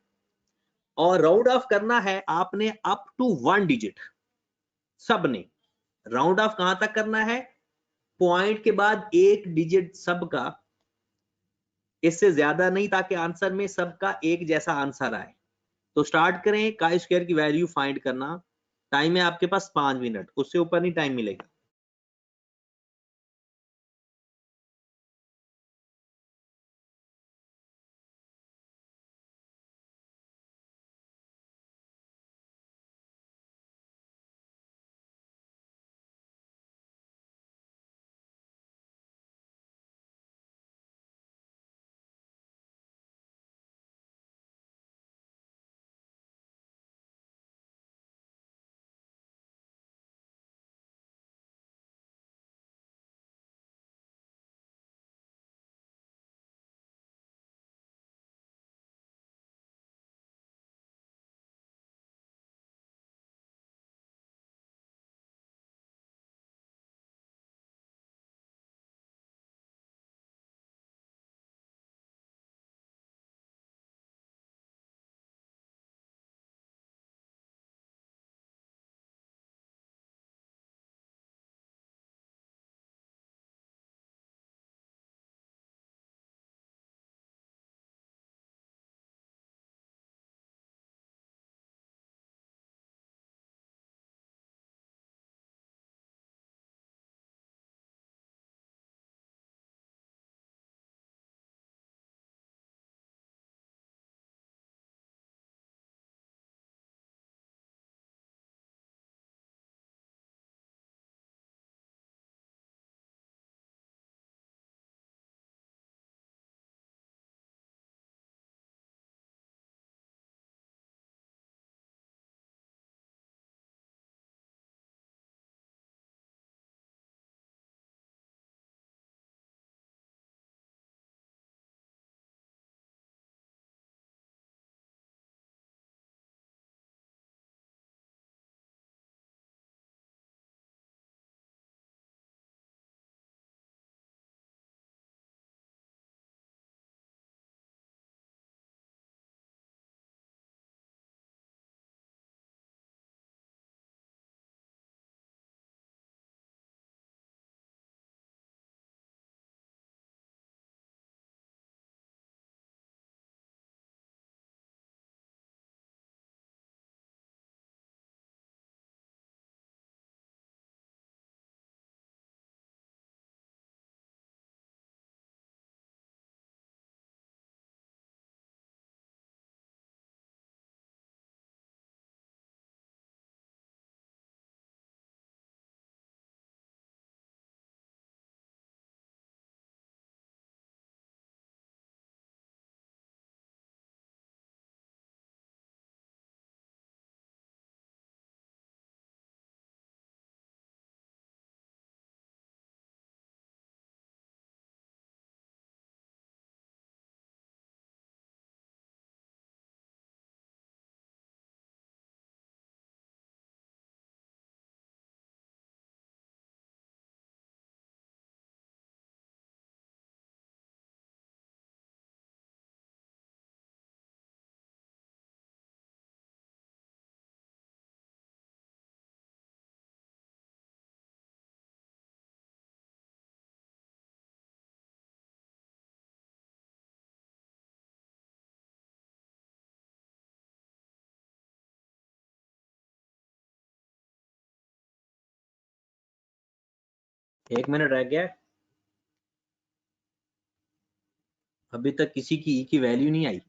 और राउंड ऑफ करना है आपने अप टू 1 डिजिट। सबने राउंड ऑफ कहां तक करना है? पॉइंट के बाद 1 डिजिट सबका, इससे ज्यादा नहीं, ताकि आंसर में सबका एक जैसा आंसर आए। तो स्टार्ट करें काई स्क्वायर की वैल्यू फाइंड करना। टाइम है आपके पास 5 मिनट, उससे ऊपर नहीं टाइम मिलेगा। एक मिनट रह गया, अभी तक किसी की ई की वैल्यू नहीं आई।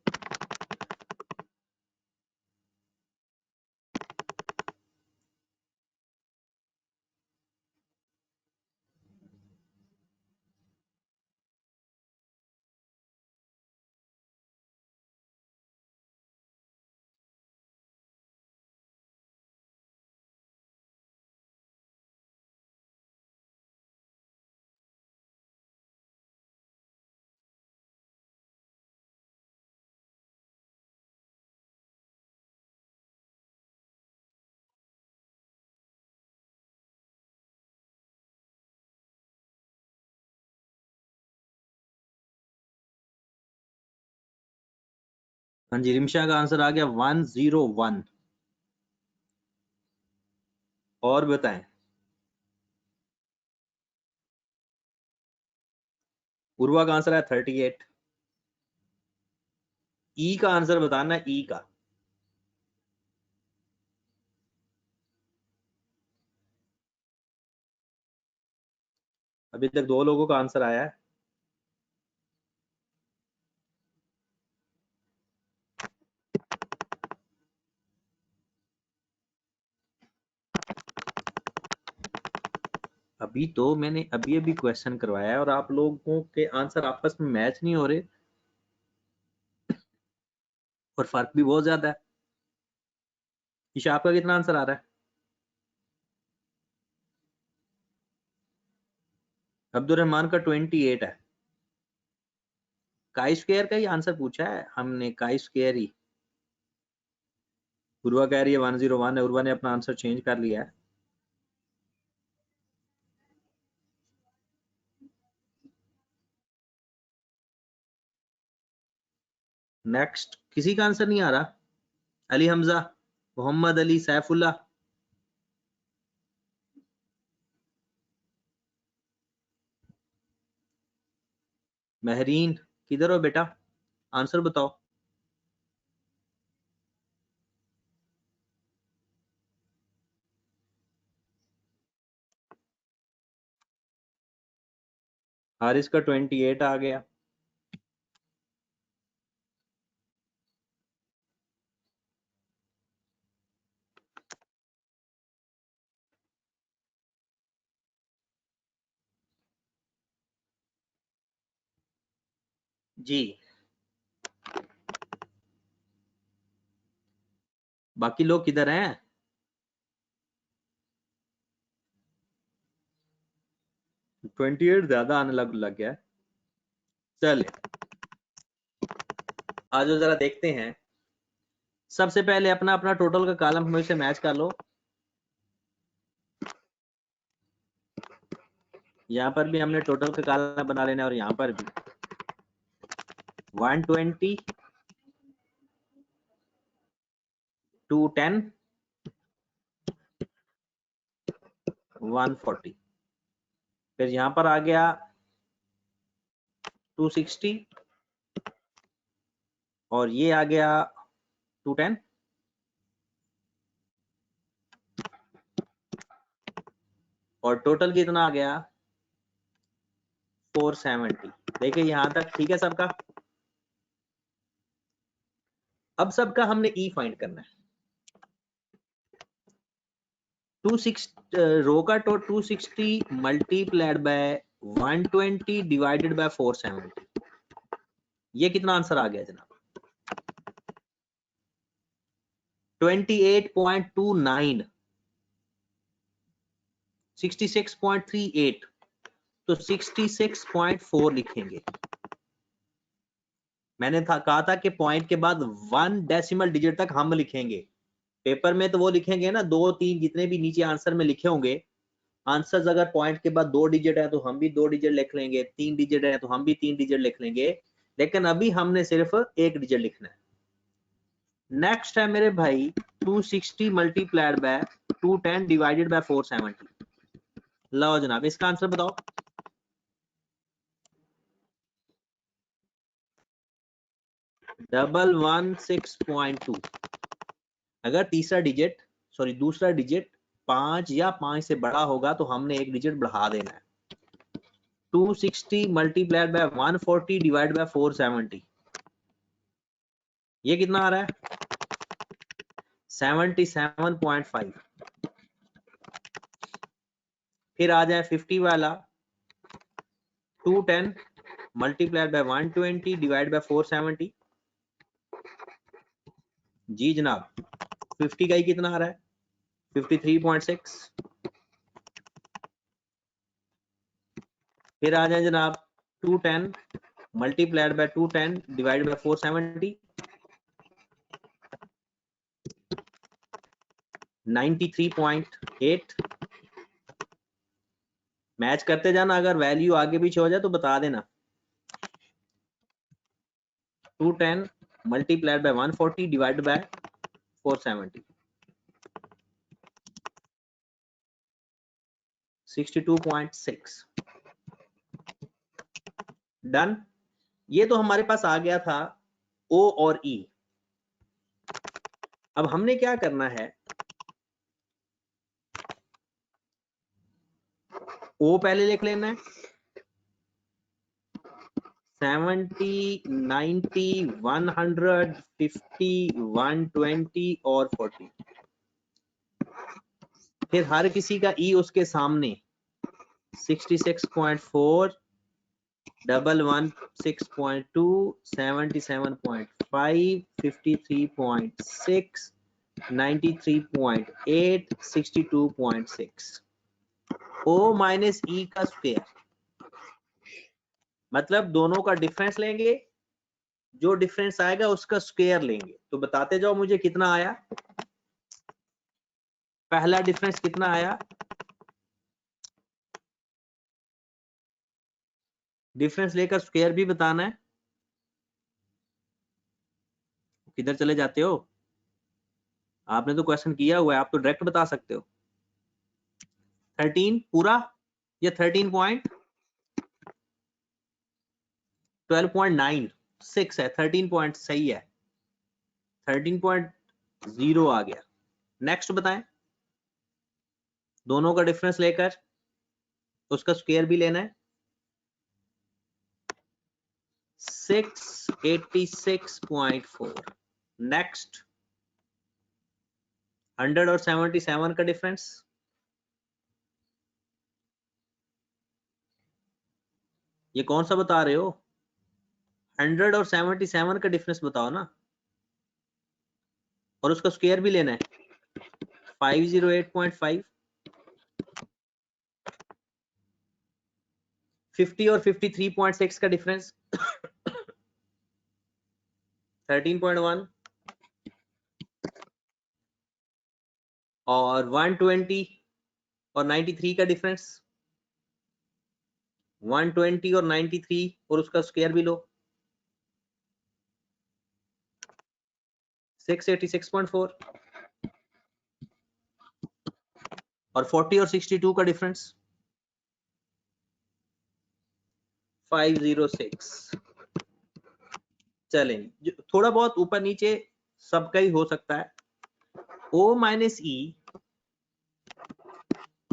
हाँ जी, रिमशा का आंसर आ गया 101। और बताएं, पूर्वा का आंसर है 38। ई का आंसर बताना है, ई का। अभी तक 2 लोगों का आंसर आया है। अभी तो मैंने अभी क्वेश्चन करवाया है और आप लोगों के आंसर आपस में मैच नहीं हो रहे और फर्क भी बहुत ज्यादा है। ईशा, आपका कितना आंसर आ रहा है? अब्दुल रहमान का 28 है। काई स्क्वायर का ही आंसर पूछा है हमने, काई स्क्वायर ही। उर्वा कह रही है 101 है, उर्वा ने अपना आंसर चेंज कर लिया है। नेक्स्ट, किसी का आंसर नहीं आ रहा? अली हमजा, मोहम्मद अली, सैफुल्ला, महरीन, किधर हो बेटा? आंसर बताओ। हारिस का 28 आ गया। जी, बाकी लोग किधर हैं? 28 ज्यादा आने लग गया है। चले, आज जरा देखते हैं। सबसे पहले अपना अपना टोटल का कॉलम हमें से मैच कर लो। यहाँ पर भी हमने टोटल का कॉलम बना लेना है और यहाँ पर भी 120, 210, 140। फिर यहाँ पर आ गया 260 और ये आ गया 210 और टोटल कितना आ गया 470। देखिए यहाँ तक ठीक है सबका। अब सबका हमने ई फाइंड करना है। 260 रो का तो 260 मल्टीप्लाइड बाय 120 डिवाइडेड बाय 470, ये कितना आंसर आ गया जनाब? 28.29, 66.38, तो 66.4 लिखेंगे। मैंने कहा था कि पॉइंट के बाद 1 डेसिमल डिजिट तक हम लिखेंगे। पेपर में तो वो लिखेंगे ना 2 3 जितने भी नीचे आंसर में लिखे होंगे, आंसर्स अगर पॉइंट के बाद 2 डिजिट है तो हम भी 2 डिजिट लिख लेंगे, 3 डिजिट है तो हम भी 3 डिजिट लिख लेंगे, लेकिन अभी हमने सिर्फ 1 डिजिट लिखना है। नेक्स्ट है मेरे भाई 260 मल्टीप्लाइड बाय 210 डिवाइडेड बाय 470। लो जनाब, इसका आंसर बताओ। डबल 16.2। अगर तीसरा डिजिट सॉरी दूसरा डिजिट 5 या 5 से बड़ा होगा तो हमने 1 डिजिट बढ़ा देना है। 260 मल्टीप्लाइड बाय 140 डिवाइड बाय 470, ये कितना आ रहा है? 77.5। फिर आ जाए 50 वाला 210 मल्टीप्लाइड बाय 120 डिवाइड बाय 470। जी जनाब, 50 का ही कितना आ रहा है? 53.6। फिर आ जाए जनाब 210 multiplied by 210 divide by 470, 93.8। Match करते जाना, अगर वैल्यू आगे पीछे हो जाए तो बता देना। 210 multiplied by 140 divided by 470, 62.6 done. ये तो हमारे पास आ गया था O और E। अब हमने क्या करना है, O पहले लिख लेना है, 70, 90, 100, 50, 120 और 40। फिर हर किसी का E उसके सामने 66.4, 116.2, 77.5, 53.6, 93.8, 62.6। O माइनस E का स्क्वायर, मतलब दोनों का डिफरेंस लेंगे, जो डिफरेंस आएगा उसका स्क्वायर लेंगे। तो बताते जाओ मुझे कितना आया। पहला डिफरेंस कितना आया, डिफरेंस लेकर स्क्वायर भी बताना है। किधर चले जाते हो, आपने तो क्वेश्चन किया हुआ है, आप तो डायरेक्ट बता सकते हो। 13 पूरा या 12.96 है, 13 पॉइंट सही है, 13.0 आ गया। नेक्स्ट बताएं, दोनों का डिफरेंस लेकर उसका स्क्वायर भी लेना है। 686.4। नेक्स्ट 100 और 77 का डिफरेंस, ये कौन सा बता रहे हो, 100 और 77 का डिफरेंस बताओ ना, और उसका स्क्वायर भी लेना है। 508.5, 50 और 53.6 का डिफरेंस 13.1, और 120 और 93 का डिफरेंस 120 और 93 और उसका स्क्वायर भी लो 686.4, और 40 और 62 का डिफरेंस 506। चलें, थोड़ा बहुत ऊपर नीचे सबका ही हो सकता है। O माइनस E,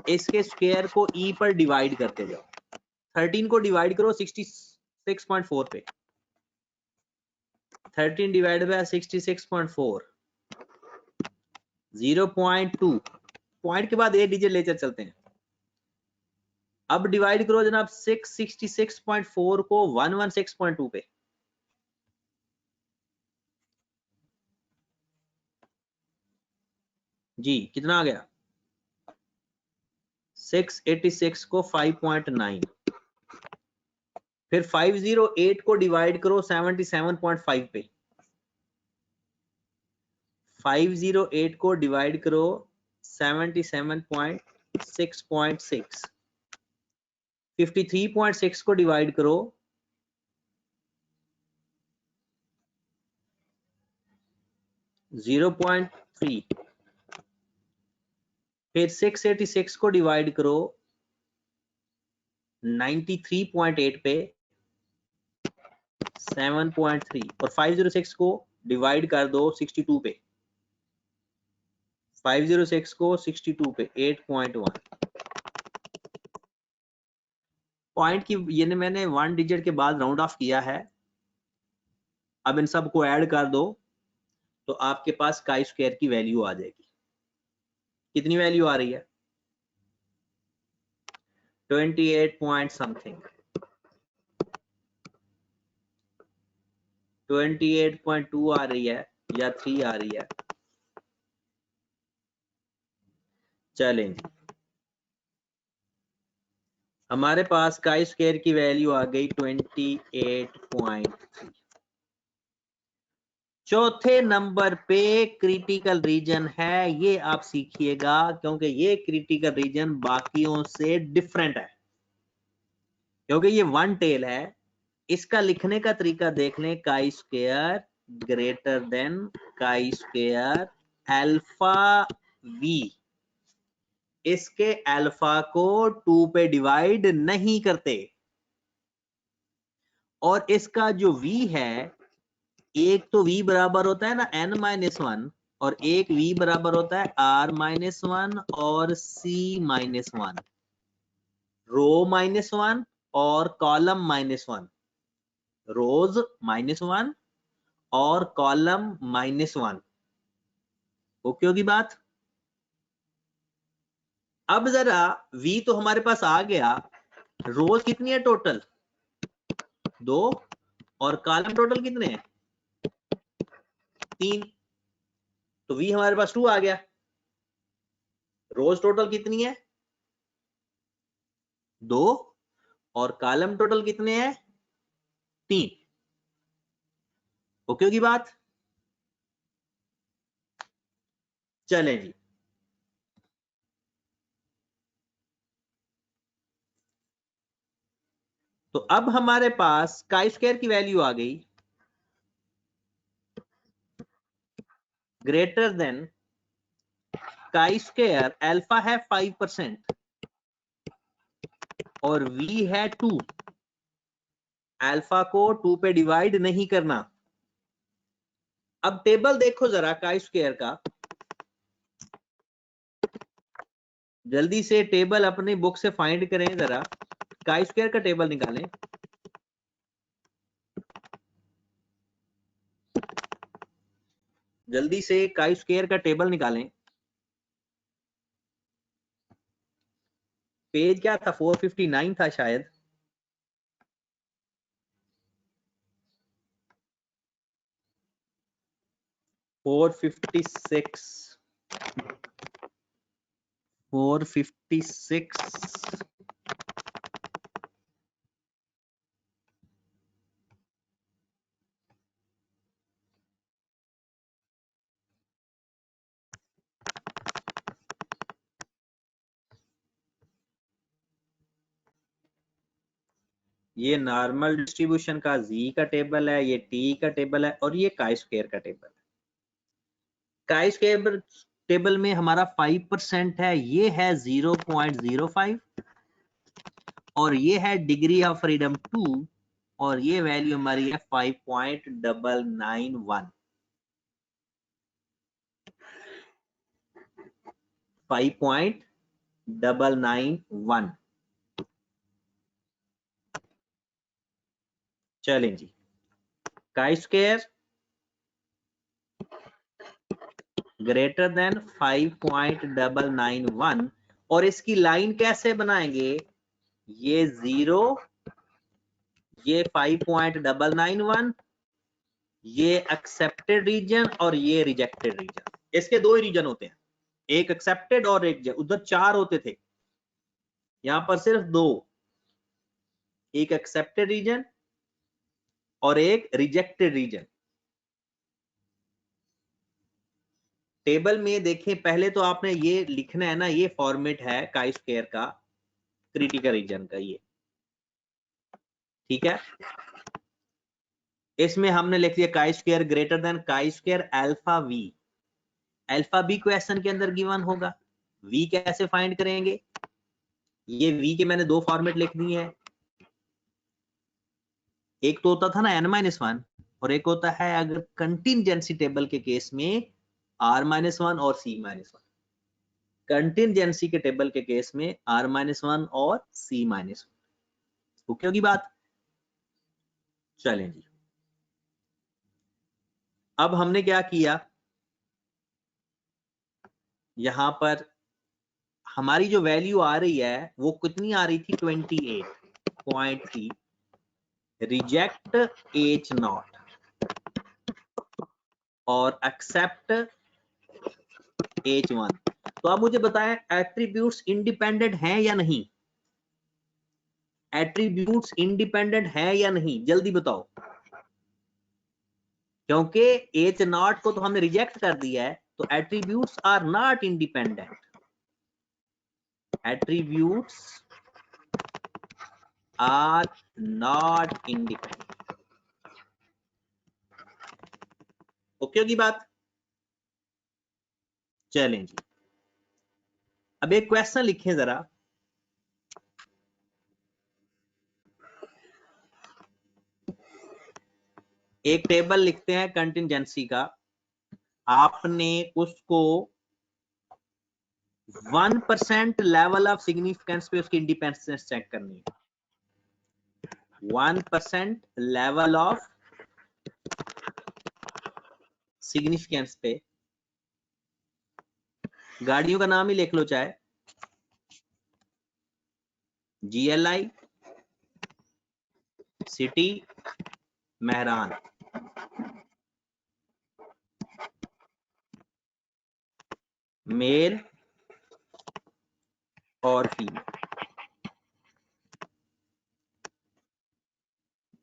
इसके स्क्वायर को E पर डिवाइड करते जाओ। 13 को डिवाइड करो 66.4 पे, 13 डिवाइड बाय 66.4, 0.2, पॉइंट के बाद 8 डिजिट लेकर चलते हैं। अब डिवाइड करो जनाब 666.4 को 116.2 पे, जी कितना आ गया, 686 को 5.9। फिर 508 को डिवाइड करो 77.5 पे, 508 को डिवाइड करो 77.6.6, 53.6 को डिवाइड करो 0.3, फिर 686 को डिवाइड करो 93.8 पे 7.3, और 506 को डिवाइड कर दो 62 पे, 506 को 62 पे 8.1। पॉइंट की ये मैंने 1 डिजिट के बाद राउंड ऑफ किया है। अब इन सब को ऐड कर दो तो आपके पास काई स्क्वायर की वैल्यू आ जाएगी। कितनी वैल्यू आ रही है, 28 पॉइंट समथिंग, 28.2 आ रही है या 3 आ रही है। चलें, हमारे पास काई स्क्वायर की वैल्यू आ गई 28.3। चौथे नंबर पे क्रिटिकल रीजन है, ये आप सीखिएगा क्योंकि ये क्रिटिकल रीजन बाकियों से डिफरेंट है, क्योंकि ये वन टेल है। इसका लिखने का तरीका देख लें, काई square greater than chi square alpha v, इसके अल्फा को 2 पे डिवाइड नहीं करते, और इसका जो v है, एक तो v बराबर होता है ना n-1 और एक v बराबर होता है r-1 और c-1, रो -1 और कॉलम -1, रोज -1 और कॉलम -1। ओके होगी बात। अब जरा v तो हमारे पास आ गया, रोज कितनी है टोटल 2 और कॉलम टोटल कितने हैं 3, तो v हमारे पास 2 आ गया। रोज टोटल कितनी है 2 और कॉलम टोटल कितने हैं 3। ओके होगी बात। चलें जी, तो अब हमारे पास काई स्क्वायर की वैल्यू आ गई greater than chi square, alpha है 5% और v है 2, अल्फा को 2 पे डिवाइड नहीं करना। अब टेबल देखो जरा काई स्क्वायर का, जल्दी से टेबल अपनी बुक से फाइंड करें, जरा काई स्क्वायर का टेबल निकालें। जल्दी से काई स्क्वायर का टेबल निकालें। पेज क्या था 459 था शायद। Four fifty six. ये नॉर्मल डिस्ट्रीब्यूशन का जी का टेबल है, ये टी का टेबल है और ये काई स्क्वायर का टेबल है। काई स्क्वायर टेबल में हमारा 5% है, ये है 0.05 और ये है डिग्री ऑफ फ्रीडम 2 और ये वैल्यू हमारी है 5.991। 5.991। चलें जी, काई स्क्वायर ग्रेटर देन 5.991 और इसकी लाइन कैसे बनाएंगे, ये 0, ये 5.991, ये एक्सेप्टेड रीजन और ये रिजेक्टेड रीजन। इसके दो ही रीजन होते हैं, एक एक्सेप्टेड और एक, उधर 4 होते थे, यहां पर सिर्फ 2, एक एक्सेप्टेड रीजन और एक रिजेक्टेड रीजन। टेबल में देखें, पहले तो आपने ये लिखना है ना, ये फॉर्मेट है काई स्क्वायर का क्रिटिकल रीजन का, ये ठीक है। इसमें हमने लिख दिया chi square greater than chi square alpha v. Alpha b question के अंदर गिवन होगा। वी कैसे फाइंड करेंगे, ये वी के मैंने 2 फॉर्मेट लिख दिए हैं, एक तो होता था ना n-1 और एक होता है अगर कंटिंजेंसी टेबल के केस में r-1 और c-1। कंटिंजेंसी के टेबल के केस में r-1 और c-1। ओके होगी बात। चलें जी, अब हमने क्या किया, यहां पर हमारी जो वैल्यू आ रही है वो कितनी आ रही थी 28.3, रिजेक्ट H0 और एक्सेप्ट H1। तो आप मुझे बताएं एट्रीब्यूट्स इंडिपेंडेंट हैं या नहीं, एट्रीब्यूट्स इंडिपेंडेंट है या नहीं, जल्दी बताओ। क्योंकि H0 को तो हमने रिजेक्ट कर दिया है, तो attributes are not independent. Attributes are not independent. Okay होगी बात? चलें जी, अब एक क्वेश्चन लिखें जरा। एक टेबल लिखते हैं कंटिजेंसी का, आपने उसको 1% लेवल ऑफ सिग्निफिकेंस पे उसकी इंडिपेंडेंस चेक करनी है। 1% लेवल ऑफ सिग्निफिकेंस पे, गाड़ियों का नाम ही लिख लो चाहे, GLI, सिटी, मेहरान। मेल और फीमेल।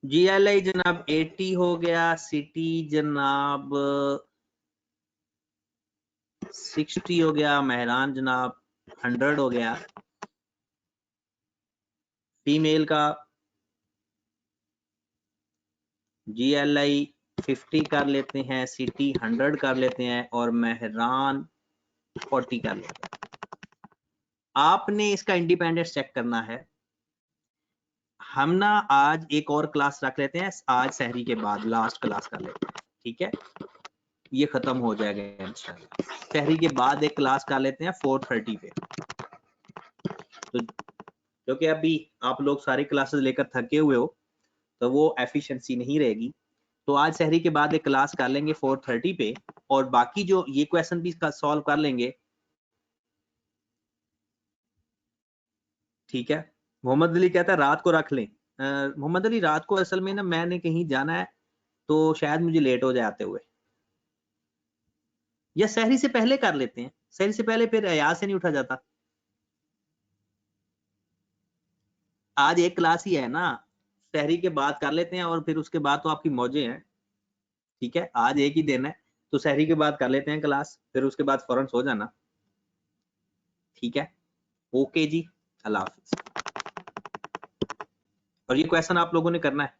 GLI जनाब 80 हो गया, सिटी जनाब 60 हो गया, मेहरान जनाब 100 हो गया। फीमेल का GLI 50 कर लेते हैं, सिटी 100 कर लेते हैं और मेहरान 40 कर लेते हैं। आपने इसका इंडिपेंडेंस चेक करना है। हम ना आज एक और क्लास रख लेते हैं, आज सहरी के बाद लास्ट क्लास कर लेते हैं, ठीक है? ये खत्म हो जाएगा इंशाल्लाह। सहरी के बाद एक क्लास कर लेते हैं 4:30 पे। तो क्योंकि अभी आप लोग सारी क्लासेस लेकर थके हुए हो तो वो एफिशिएंसी नहीं रहेगी, तो आज सहरी के बाद एक क्लास कर लेंगे 4:30 पे, और बाकी जो ये क्वेश्चन भी सॉल्व कर लेंगे, ठीक है? मोहम्मद अली कहता है रात को रख लें। मोहम्मद अली रात को असल में ना मैंने कहीं जाना है तो शायद मुझे लेट हो जाते हुए, या सहरी से पहले कर लेते हैं। सहरी से पहले फिर अयाज से नहीं उठा जाता। आज एक क्लास ही है ना, सहरी के बाद कर लेते हैं और फिर उसके बाद तो आपकी मौजें हैं, ठीक है? आज एक ही दिन है तो सहरी के बाद कर लेते हैं क्लास, फिर उसके बाद फौरन सो जाना, ठीक है? ओके जी, अल्लाह हाफिज। और ये क्वेश्चन आप लोगों ने करना है।